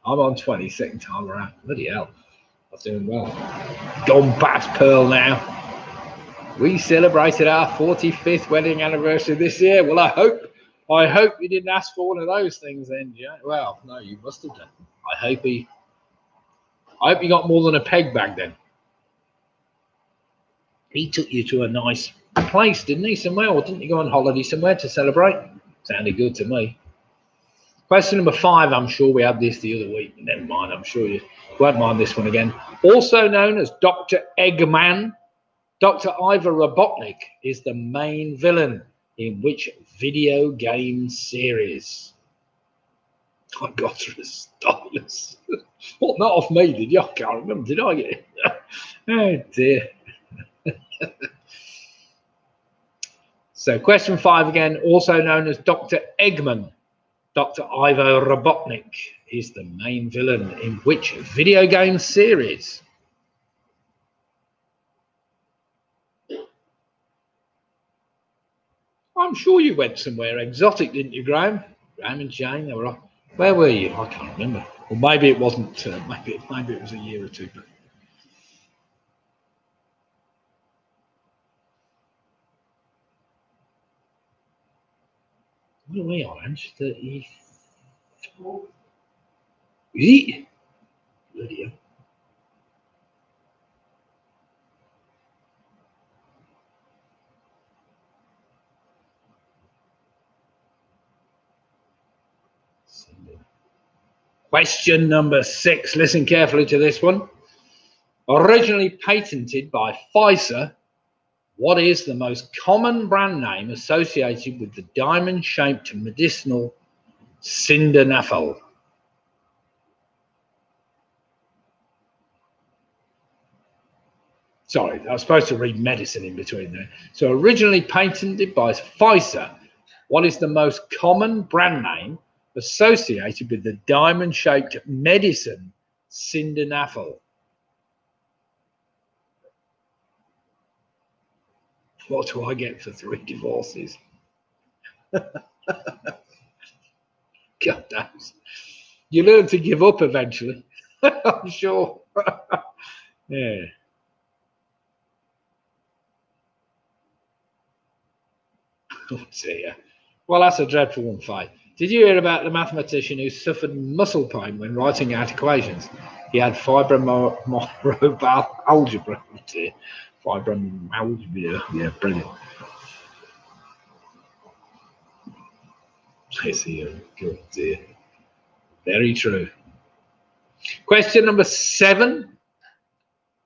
I'm on 20-second timer. Bloody hell. I'm doing well. Gone past Pearl now. We celebrated our 45th wedding anniversary this year. Well, I hope you didn't ask for one of those things then, Jack. Well, no, you must have done. I hope you got more than a peg bag then. He took you to a nice place, didn't he, somewhere? Or didn't you go on holiday somewhere to celebrate? Sounded good to me. Question number 5. I'm sure we had this the other week. Never mind. I'm sure you won't mind this one again. Also known as Dr. Eggman, Dr. Ivor Robotnik is the main villain in which video game series? I got through the stylus. Well, not off me, did you? I can't remember. Did I get it? Oh, dear. So, question 5 again, also known as Dr. Eggman. Dr. Ivor Robotnik is the main villain in which video game series? I'm sure you went somewhere exotic, didn't you, Graham? Graham and Jane, they were off. Where were you? I can't remember. Or maybe it wasn't. Maybe it was a year or two. What are we on? 34. Is it? Bloody hell. Question number 6. Listen carefully to this one. Originally patented by Pfizer, what is the most common brand name associated with the diamond-shaped medicinal sildenafil? Sorry, I was supposed to read medicine in between there. So originally patented by Pfizer, what is the most common brand name associated with the diamond-shaped medicine sildenafil? What do I get for 3 divorces? God damn. You learn to give up eventually. I'm sure. Yeah. Oh dear. Well, that's a dreadful one, Faye. Did you hear about the mathematician who suffered muscle pain when writing out equations? He had fibromyalgia. Fibromyalgia. Yeah, brilliant. Yes, good dear. Very true. Question number 7.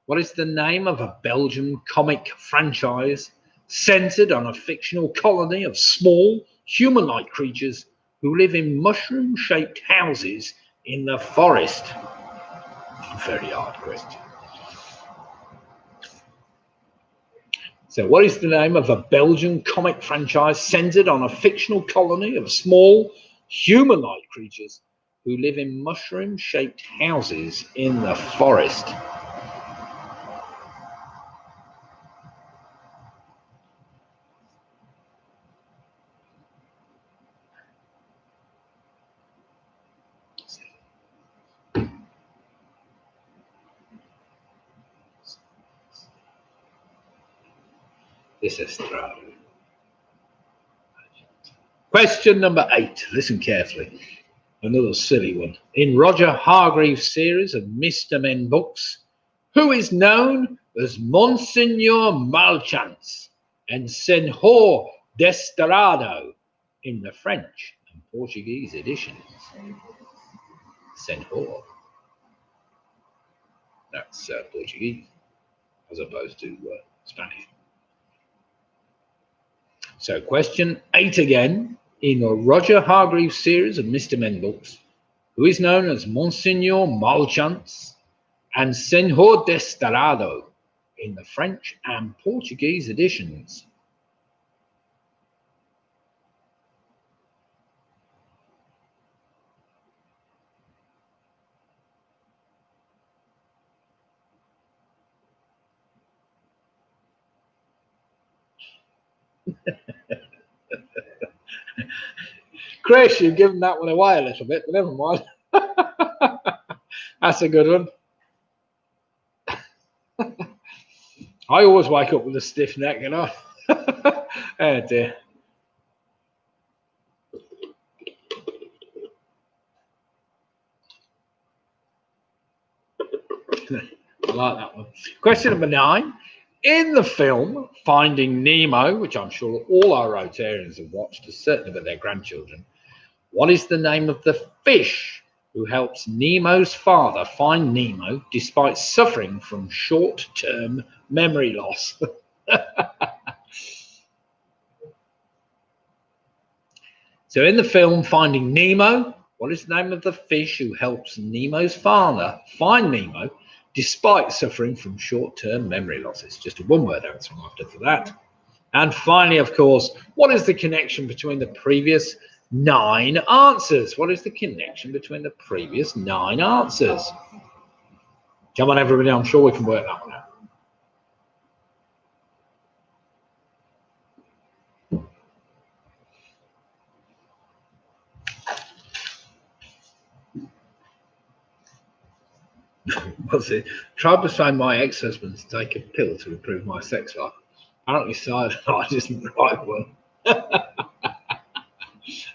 What is the name of a Belgian comic franchise centered on a fictional colony of small, human-like creatures who live in mushroom-shaped houses in the forest? Very hard question. So, what is the name of a Belgian comic franchise centered on a fictional colony of small, human-like creatures who live in mushroom-shaped houses in the forest? This is thrown. Question number 8. Listen carefully. Another silly one. In Roger Hargreaves' series of Mr. Men books, who is known as Monsignor Malchance and Senhor Desperado in the French and Portuguese editions? Senhor. That's Portuguese as opposed to Spanish. So question 8 again. In a Roger Hargreaves series of Mr. Men books, who is known as Monsignor Malchance and Senhor Desperado in the French and Portuguese editions? Chris, you've given that one away a little bit, but never mind. That's a good one. I always wake up with a stiff neck, you know. Oh dear. I like that one. Question number 9. In the film Finding Nemo, which I'm sure all our Rotarians have watched, certainly with their grandchildren, what is the name of the fish who helps Nemo's father find Nemo despite suffering from short-term memory loss? So in the film Finding Nemo, what is the name of the fish who helps Nemo's father find Nemo despite suffering from short-term memory losses? Just a one-word answer after for that. And finally, of course, what is the connection between the previous 9 answers? What is the connection between the previous 9 answers? Come on, everybody, I'm sure we can work that one out. What's it? Tried to find my ex-husband to take a pill to improve my sex life. Apparently cyanide isn't the right one.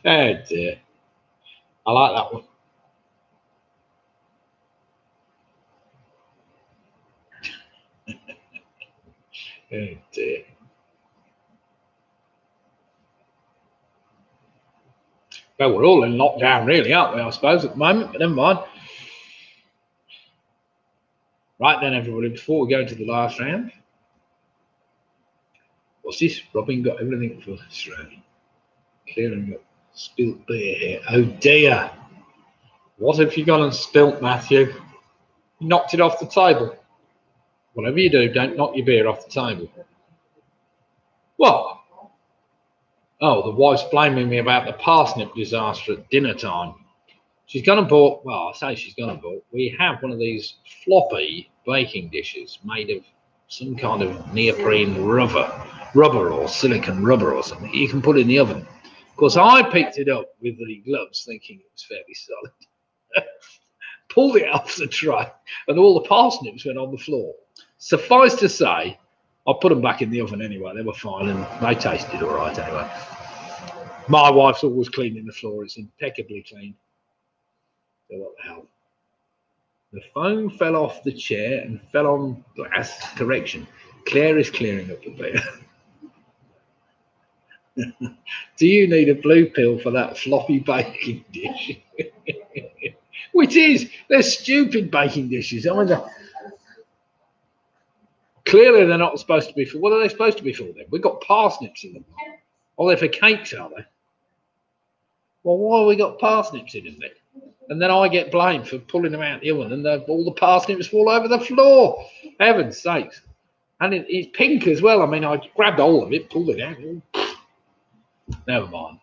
Oh dear. I like that one. Oh dear. Well, we're all in lockdown really, aren't we, I suppose, at the moment, but never mind. Right then, everybody, before we go to the last round, what's this? Robin got everything for this round. Clearing up spilt beer here. Oh dear. What have you gone and spilt, Matthew? You knocked it off the table. Whatever you do, don't knock your beer off the table. What? Oh, the wife's blaming me about the parsnip disaster at dinner time. She's gone and bought, well, I say she's gone and bought, we have one of these floppy baking dishes made of some kind of neoprene rubber or silicon rubber or something you can put in the oven. Of course, I picked it up with the gloves thinking it was fairly solid. Pulled it off the tray and all the parsnips went on the floor. Suffice to say, I put them back in the oven anyway. They were fine and they tasted all right anyway. My wife's always cleaning the floor. It's impeccably clean. So what the hell? The phone fell off the chair and fell on glass. Correction. Claire is clearing up a bit. Do you need a blue pill for that floppy baking dish? Which is, they're stupid baking dishes. I mean, clearly they're not supposed to be for. What are they supposed to be for then? We've got parsnips in them. Are they for cakes, are they? Well, why have we got parsnips in them then? And then I get blamed for pulling them out the oven and all the parsnips fall over the floor. Heaven's sakes. And it's pink as well. I mean, I grabbed hold of it, pulled it out. Never mind.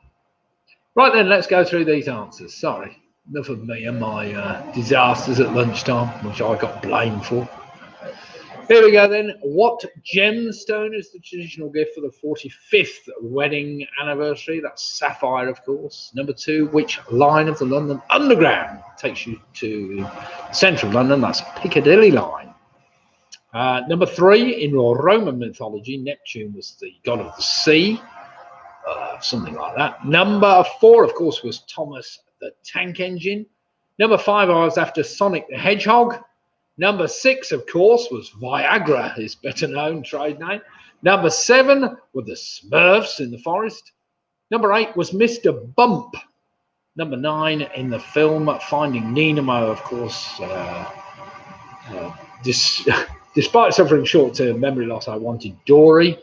Right then, let's go through these answers. Sorry, enough of me and my disasters at lunchtime, which I got blamed for. Here we go then. What gemstone is the traditional gift for the 45th wedding anniversary? That's sapphire, of course. Number 2, which line of the London Underground takes you to central London? That's Piccadilly line. Number 3, in Roman mythology, Neptune was the god of the sea. Something like that. Number 4, of course, was Thomas the Tank Engine. Number 5, I was after Sonic the Hedgehog. Number 6, of course, was Viagra, his better known trade name. Number 7 were the Smurfs in the forest. Number 8 was Mr. Bump. Number 9 in the film Finding Nemo, of course. Despite suffering short-term memory loss, I wanted Dory.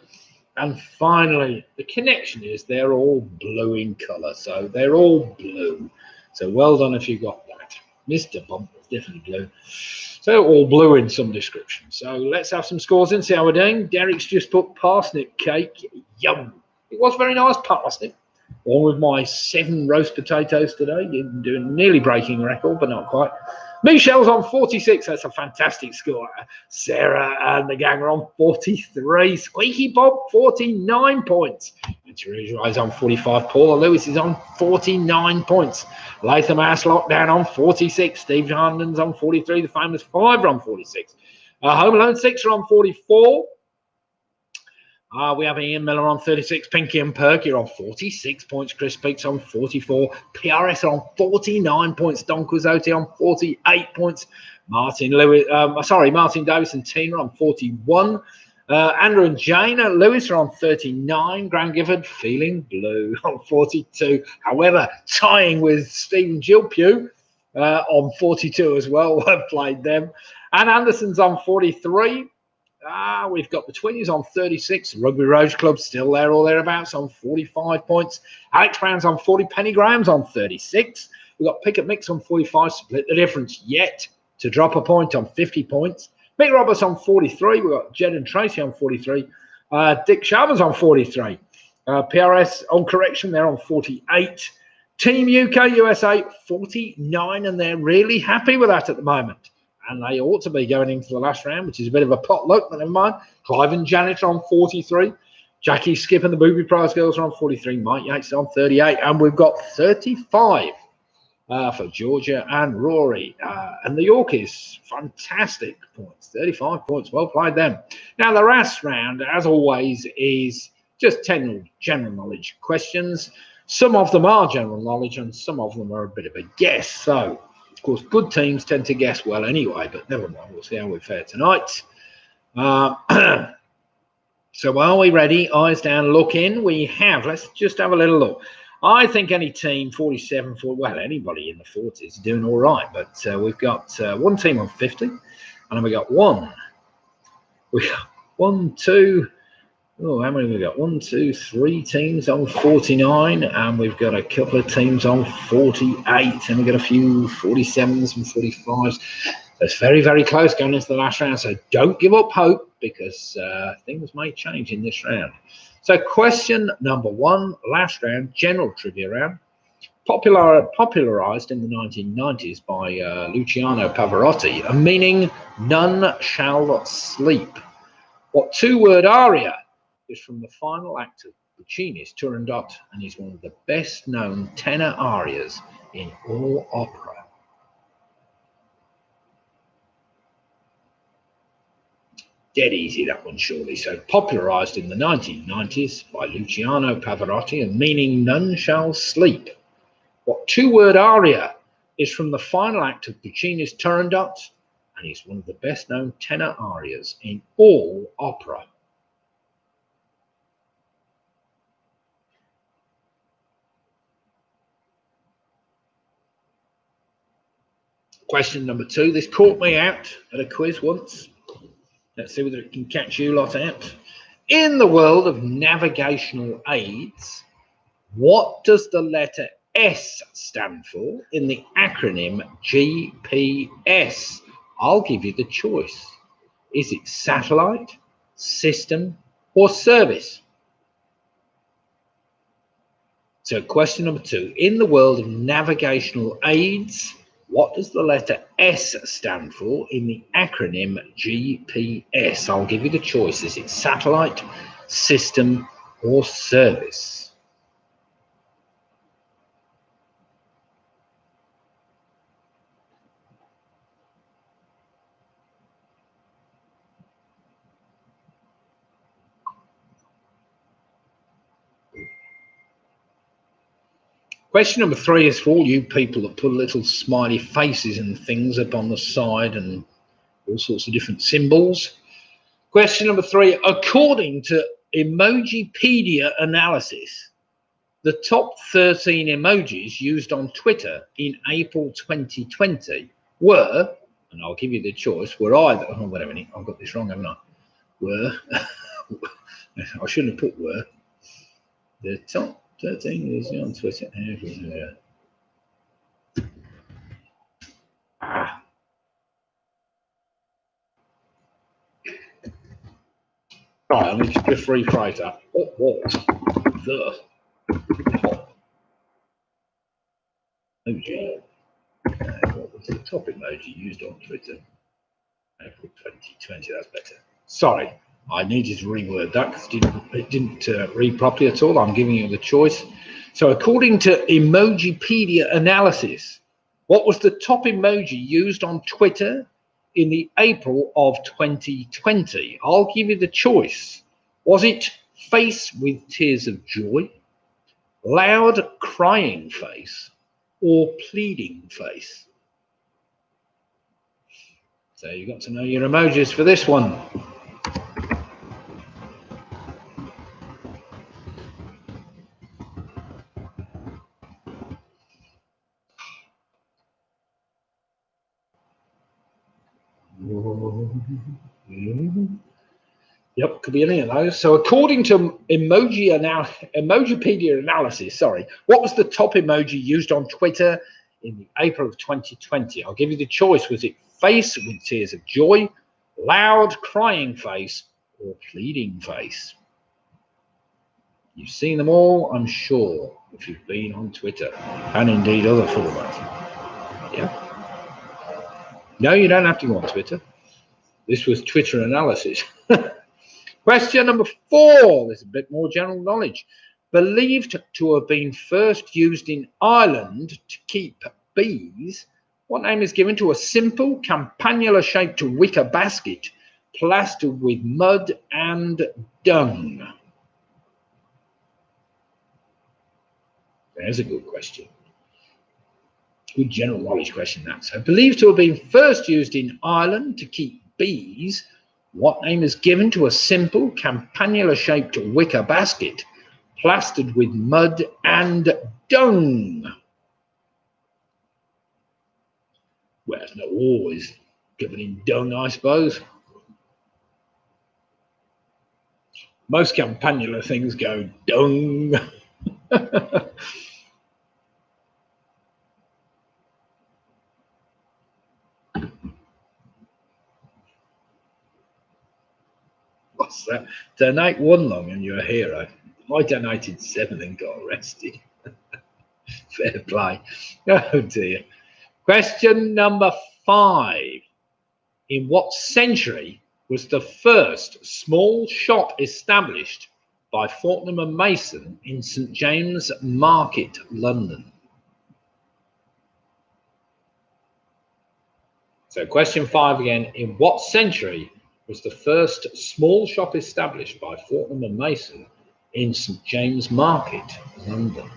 And finally, the connection is they're all blue in colour, so they're all blue. So well done if you got that. Mr. Bump was definitely blue. So all blue in some description. So let's have some scores in, see how we're doing. Derek's just put parsnip cake. Yum. It was very nice parsnip. Along with my 7 roast potatoes today. Doing nearly breaking record, but not quite. Michelle's on 46. That's a fantastic score. Sarah and the gang are on 43. Squeaky Bob, 49 points. And Teresa is on 45. Paula Lewis is on 49 points. Latham Aslock down on 46. Steve Harden's on 43. The famous 5 are on 46. Home Alone 6 are on 44. We have Ian Miller on 36, Pinky and Perky are on 46 points, Chris Peaks on 44, PRS on 49 points, Don Quixote on 48 points, Martin Davis and Tina on 41, Andrew and Jane Lewis are on 39, Graham Gifford feeling blue on 42, however, tying with Stephen Gilpue on 42 as well, I've played them, and Anderson's on 43. We've got the Twinnies on 36. Rugby Rose Club still there or thereabouts on 45 points. Alex Brown's on 40. Penny Graham's on 36. We've got Pickett Mix on 45. Split the difference yet to drop a point on 50 points. Mick Roberts on 43. We've got Jed and Tracy on 43. Dick Sharman's on 43. PRS on correction, they're on 48. Team UK USA 49, and they're really happy with that at the moment. And they ought to be going into the last round, which is a bit of a potluck, but never mind. Clive and Janet are on 43. Jackie, Skip and the Booby Prize Girls are on 43. Mike Yates on 38. And we've got 35 for Georgia and Rory. And the Yorkies, fantastic points. 35 points. Well played them. Now, the last round, as always, is just 10 general knowledge questions. Some of them are general knowledge and some of them are a bit of a guess. So, of course, good teams tend to guess well anyway, but never mind. We'll see how we fare tonight. So are we ready? Eyes down, look in. We have. Let's just have a little look. I think any team 47, well, anybody in the 40s is doing all right, but we've got one team on 50, and then we got one. We got 1, 2. Oh, how many have we got? 1, 2, 3 teams on 49, and we've got a couple of teams on 48, and we've got a few 47s and 45s. It's very, very close going into the last round, so don't give up hope because things may change in this round. So question number 1, last round, general trivia round, popularized in the 1990s by Luciano Pavarotti, meaning none shall sleep. What 2-word aria is from the final act of Puccini's Turandot and is one of the best known tenor arias in all opera? Dead easy, that one, surely. So, popularised in the 1990s by Luciano Pavarotti and meaning none shall sleep. What two-word aria is from the final act of Puccini's Turandot and is one of the best-known tenor arias in all opera? Question number 2. This caught me out at a quiz once. Let's see whether it can catch you lot out. In the world of navigational aids, what does the letter S stand for in the acronym GPS? I'll give you the choice. Is it satellite, system, or service? So question number 2. In the world of navigational aids, what does the letter S stand for in the acronym GPS? I'll give you the choice. Is it satellite, system, or service? Question number 3 is for all you people that put little smiley faces and things up on the side and all sorts of different symbols. Question number 3, according to Emojipedia analysis, the top 13 emojis used on Twitter in April 2020 were, and I'll give you the choice, were either, oh, wait a minute, I've got this wrong, haven't I? Were, I shouldn't have put were. The top 13 used on Twitter. Right, I need to just rephrase that. What was the top emoji? What was the top emoji used on Twitter? April 2020, that's better. Sorry, I needed to reword that because it didn't read properly at all. I'm giving you the choice. So according to Emojipedia analysis, what was the top emoji used on Twitter in the April of 2020? I'll give you the choice. Was it face with tears of joy, loud crying face, or pleading face? So you've got to know your emojis for this one. Yep, could be any of those. So according to Emojipedia analysis, what was the top emoji used on Twitter in the April of 2020? I'll give you the choice. Was it face with tears of joy, loud crying face, or pleading face? You've seen them all, I'm sure, if you've been on Twitter, and indeed other formats. Yeah. No, you don't have to go on Twitter. This was Twitter analysis. Question number 4. There's a bit more general knowledge. Believed to have been first used in Ireland to keep bees, what name is given to a simple campanula-shaped wicker basket plastered with mud and dung? There's a good question. Good general knowledge question, that. So, believed to have been first used in Ireland to keep bees, what name is given to a simple campanula-shaped wicker basket plastered with mud and dung? Well, it's not always given in dung, I suppose. Most campanula things go dung. What's that? Donate 1 long and you're a hero. I donated 7 and got arrested. Fair play. Oh dear. Question number 5. In what century was the first small shop established by Fortnum and Mason in St James Market, London? So question 5 again. In what century was the first small shop established by Fortnum and Mason in St James Market, London?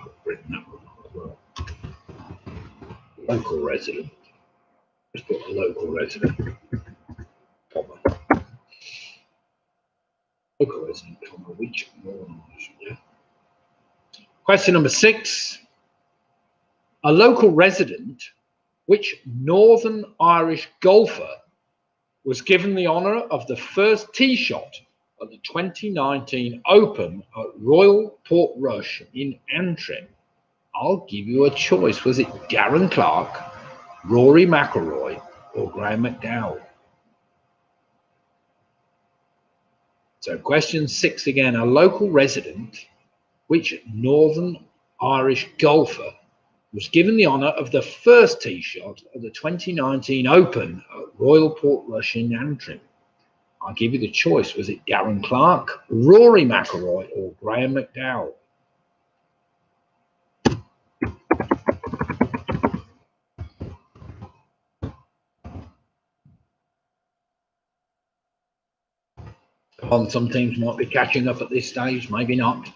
I've written that one as well. Local resident. Let's put a local resident. Comma. Local resident, comma, which one? Yeah. Question number 6. A local resident, which Northern Irish golfer was given the honour of the first tee shot at the 2019 Open at Royal Portrush in Antrim? I'll give you a choice. Was it Darren Clarke, Rory McIlroy, or Graham McDowell? So question 6 again. A local resident, which Northern Irish golfer was given the honour of the first tee shot at the 2019 Open at Royal Portrush in Antrim? I'll give you the choice. Was it Darren Clarke, Rory McIlroy, or Graham McDowell? Some teams might be catching up at this stage, maybe not.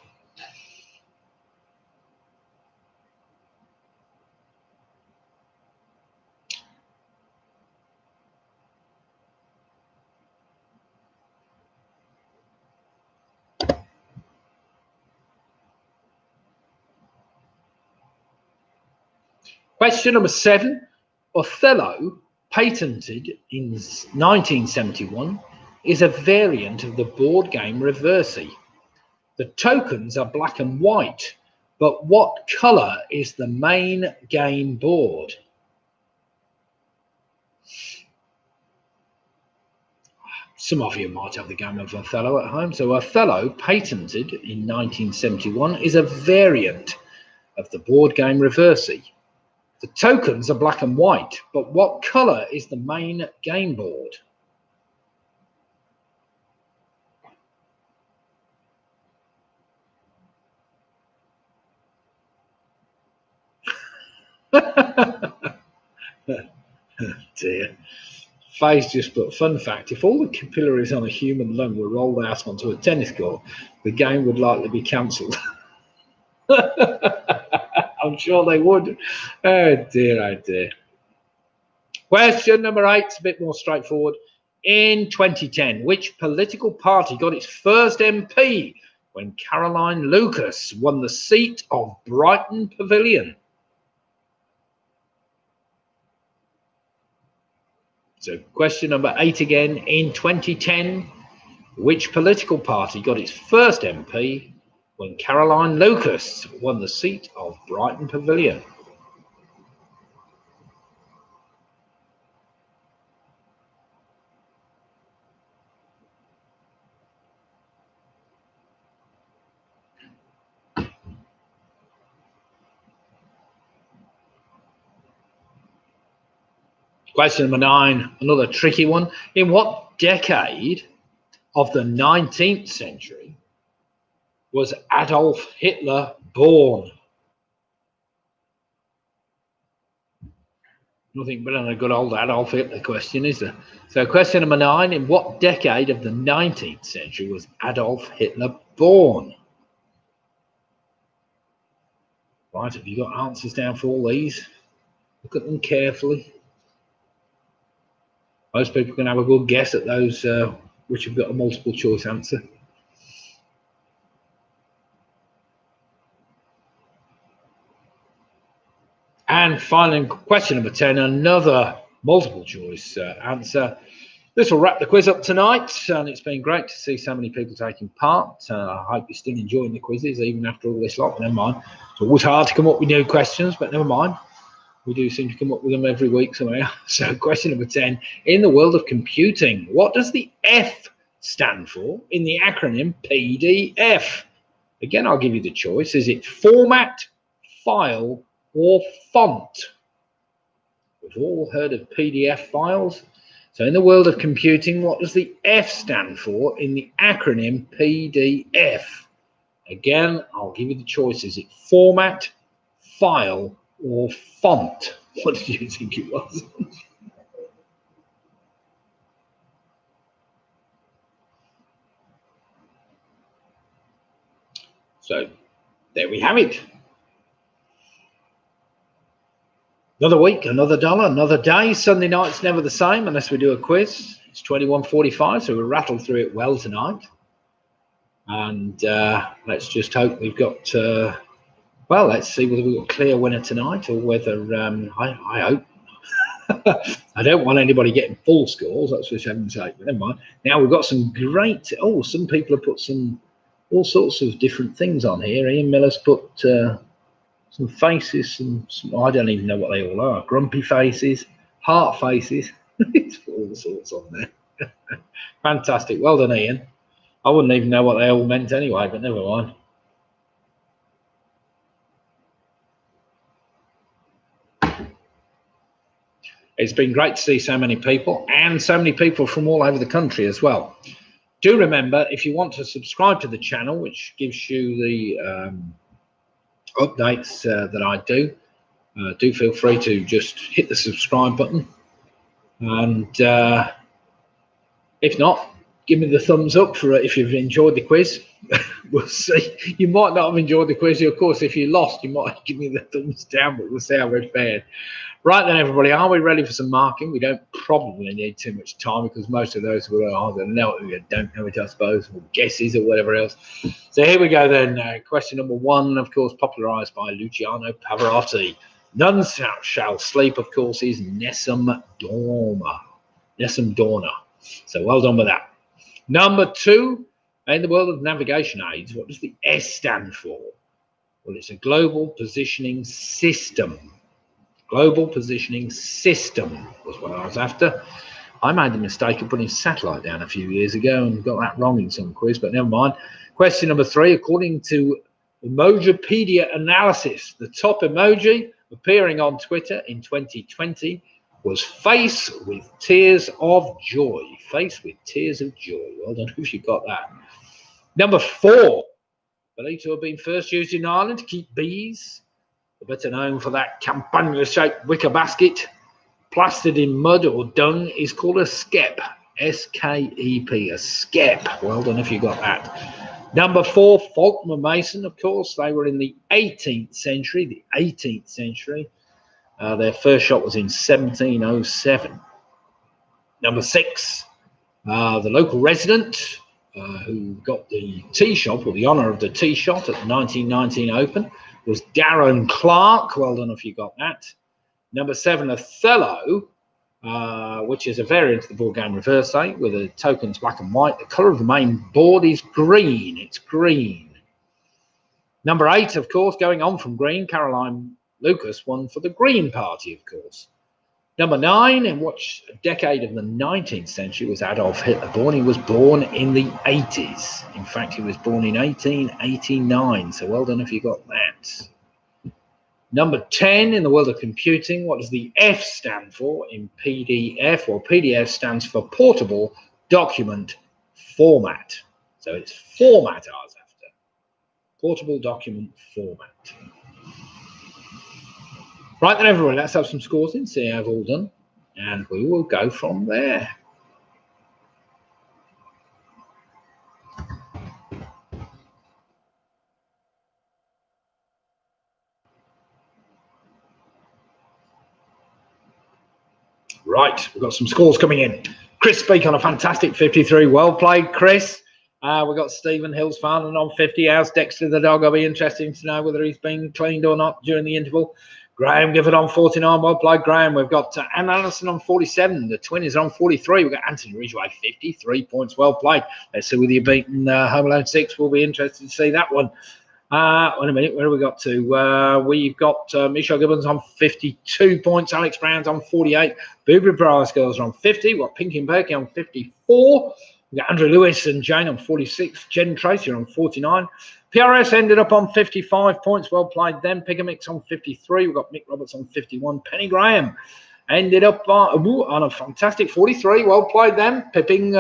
Question number 7. Othello, patented in 1971, is a variant of the board game Reversi. The tokens are black and white, but what colour is the main game board? Some of you might have the game of Othello at home. So Othello, patented in 1971, is a variant of the board game Reversi. The tokens are black and white, but what colour is the main game board? Dear. Faye's just put, fun fact, if all the capillaries on a human lung were rolled out onto a tennis court, the game would likely be cancelled. I'm sure they would. Oh dear, oh dear. Question number 8 is a bit more straightforward. In 2010, which political party got its first MP when Caroline Lucas won the seat of Brighton Pavilion? So question number 8 again. In 2010, which political party got its first MP when Caroline Lucas won the seat of Brighton Pavilion? Question number 9, another tricky one. In what decade of the 19th century was Adolf Hitler born? Nothing better than a good old Adolf Hitler question, is there? So question number 9, in what decade of the 19th century was Adolf Hitler born? Right, have you got answers down for all these? Look at them carefully. Most people can have a good guess at those which have got a multiple choice answer. And finally, question number 10, another multiple choice answer. This will wrap the quiz up tonight, and it's been great to see so many people taking part. I hope you're still enjoying the quizzes, even after all this lot. Never mind. It's always hard to come up with new questions, but never mind. We do seem to come up with them every week somehow. So question number 10, in the world of computing, what does the F stand for in the acronym PDF? Again, I'll give you the choice. Is it format, file, or font? We've all heard of PDF files. So in the world of computing, what does the F stand for in the acronym PDF? Again, I'll give you the choice. Is it format, file, or font? What did you think it was? So there we have it. Another week, another dollar, another day. Sunday night's never the same unless we do a quiz. It's 21:45, so we'll rattle through it well tonight. And let's just hope we've got, well, let's see whether we've got a clear winner tonight or whether, I hope. I don't want anybody getting full scores, that's for heaven's sake, but never mind. Now we've got some great, some people have put all sorts of different things on here. Ian Miller's put some faces, some I don't even know what they all are. Grumpy faces, heart faces. It's all sorts on there. Fantastic. Well done, Ian. I wouldn't even know what they all meant anyway, but never mind. It's been great to see so many people and so many people from all over the country as well. Do remember, if you want to subscribe to the channel, which gives you the updates that I do feel free to just hit the subscribe button. And if not, give me the thumbs up for it if you've enjoyed the quiz. We'll see. You might not have enjoyed the quiz. Of course, if you lost, you might give me the thumbs down, but we'll see how we've fared. Right then, everybody, are we ready for some marking? We don't probably need too much time because most of those will either know it or don't know it, I suppose, or guesses or whatever else. So here we go then. Question number one, of course, popularised by Luciano Pavarotti. None shall sleep, of course, is Nessun Dorma. Nessun Dorma. So well done with that. Number two, in the world of navigation aids, what does the S stand for? Well, it's a global positioning system. Global positioning system was what I was after. I made the mistake of putting satellite down a few years ago and got that wrong in some quiz, but never mind. Question number three, according to Emojipedia analysis, the top emoji appearing on Twitter in 2020 was face with tears of joy. Face with tears of joy. Well done if you got that. Number four, believed to have been first used in Ireland to keep bees. Better known for that campanula-shaped wicker basket plastered in mud or dung is called a skep. S-K-E-P, a skep. Well done if you got that. Number four, Falkner Mason, of course. They were in the 18th century. The 18th century. Their first shot was in 1707. Number six, the local resident who got the tee shot, or the honour of the tee shot at the 1919 Open, was Darren Clark. Well done if you got that. Number seven, Othello, which is a variant of the board game Reverse 8 with the tokens black and white. The colour of the main board is green. It's green. Number eight, of course, going on from green, Caroline Lucas won for the Green Party, of course. Number nine, in which decade of the 19th century was Adolf Hitler born? He was born in the 80s. In fact, he was born in 1889. So well done if you got that. Number 10, in the world of computing, what does the F stand for in PDF? Well, PDF stands for Portable Document Format. So it's format I was after. Portable Document Format. Right then, everyone, let's have some scores in, see how I've all done, and we will go from there. Right, we've got some scores coming in. Chris Speak on a fantastic 53. Well played, Chris. We've got Stephen Hills Farnham on 50. How's Dexter the dog? I'll be interesting to know whether he's been cleaned or not during the interval. Graham Gifford on 49. Well played, Graham. We've got Anne Allison on 47. The twin is on 43. We've got Anthony Ridgway, 53 points. Well played. Let's see whether you've beaten Home Alone 6. We'll be interested to see that one. Wait a minute, where have we got to? We've got Michelle Gibbons on 52 points. Alex Brown's on 48. Booby Price Girls are on 50. We've got Pinky and Perky on 54. We got Andrew Lewis and Jane on 46. Jen Tracy on 49. PRS ended up on 55 points. Well played them. Pigamix on 53. We've got Mick Roberts on 51. Penny Graham ended up on a fantastic 43. Well played them. Pipping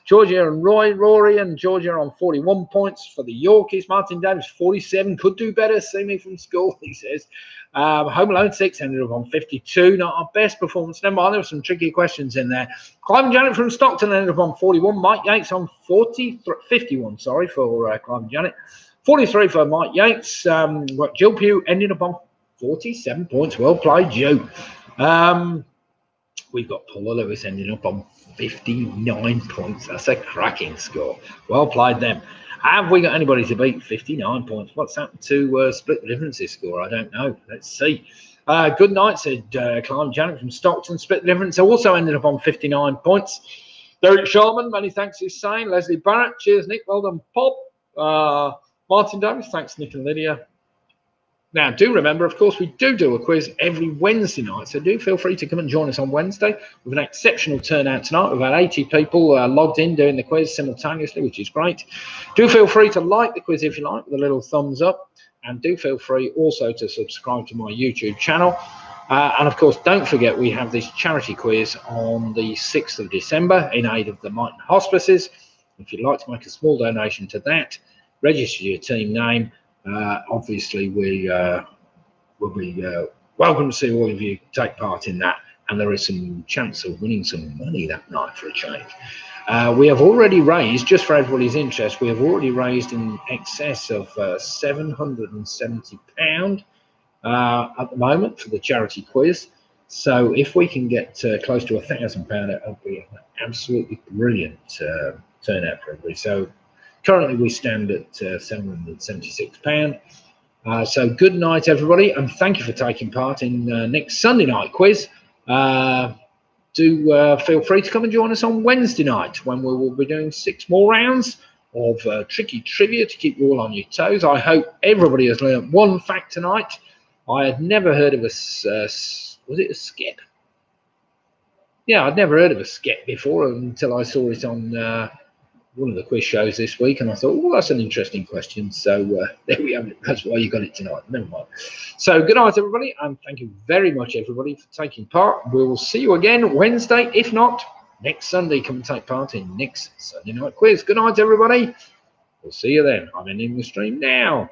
Georgia and Rory and Georgia on 41 points for the Yorkies. Martin Davis, 47. Could do better. See me from school, he says. Home Alone 6 ended up on 52. Not our best performance. Never mind, there were some tricky questions in there. Clive and Janet from Stockton ended up on 41. Mike Yates on 51, sorry, for Clive and Janet. 43 for Mike Yates. Jill Pugh ended up on 47 points. Well played, Joe. We've got Paula Lewis ending up on 59 points. That's a cracking score. Well played them. Have we got anybody to beat 59 points? What's happened to Split the Differences score? I don't know. Let's see. Good night, said Clive Janet from Stockton. Split the Difference also ended up on 59 points. Derek Sharman, many thanks, he's saying. Leslie Barrett, cheers, Nick. Well done, Pop. Martin Davis, thanks, Nick and Lydia. Now, do remember, of course, we do a quiz every Wednesday night, so do feel free to come and join us on Wednesday. With an exceptional turnout tonight. We've had 80 people logged in doing the quiz simultaneously, which is great. Do feel free to like the quiz if you like, with a little thumbs up, and do feel free also to subscribe to my YouTube channel. And, of course, don't forget we have this charity quiz on the 6th of December in aid of the Myton Hospices. If you'd like to make a small donation to that, register your team name. Obviously, we will be welcome to see all of you take part in that, and there is some chance of winning some money that night for a change. We have already raised, just for everybody's interest, we have already raised in excess of £770 at the moment for the charity quiz. So if we can get close to £1,000, it will be an absolutely brilliant turnout for everybody. So currently, we stand at £776. So good night, everybody, and thank you for taking part in next Sunday night quiz. Do feel free to come and join us on Wednesday night when we will be doing 6 more rounds of tricky trivia to keep you all on your toes. I hope everybody has learned one fact tonight. I had never heard of a, was it a skep? Yeah, I'd never heard of a skep before until I saw it on one of the quiz shows this week, and I thought, well, that's an interesting question. So there we have it. That's why you got it tonight. Never mind. So good night, everybody, and thank you very much, everybody, for taking part. We will see you again Wednesday. If not, next Sunday, come and take part in next Sunday night quiz. Good night, everybody. We'll see you then. I'm ending the stream now.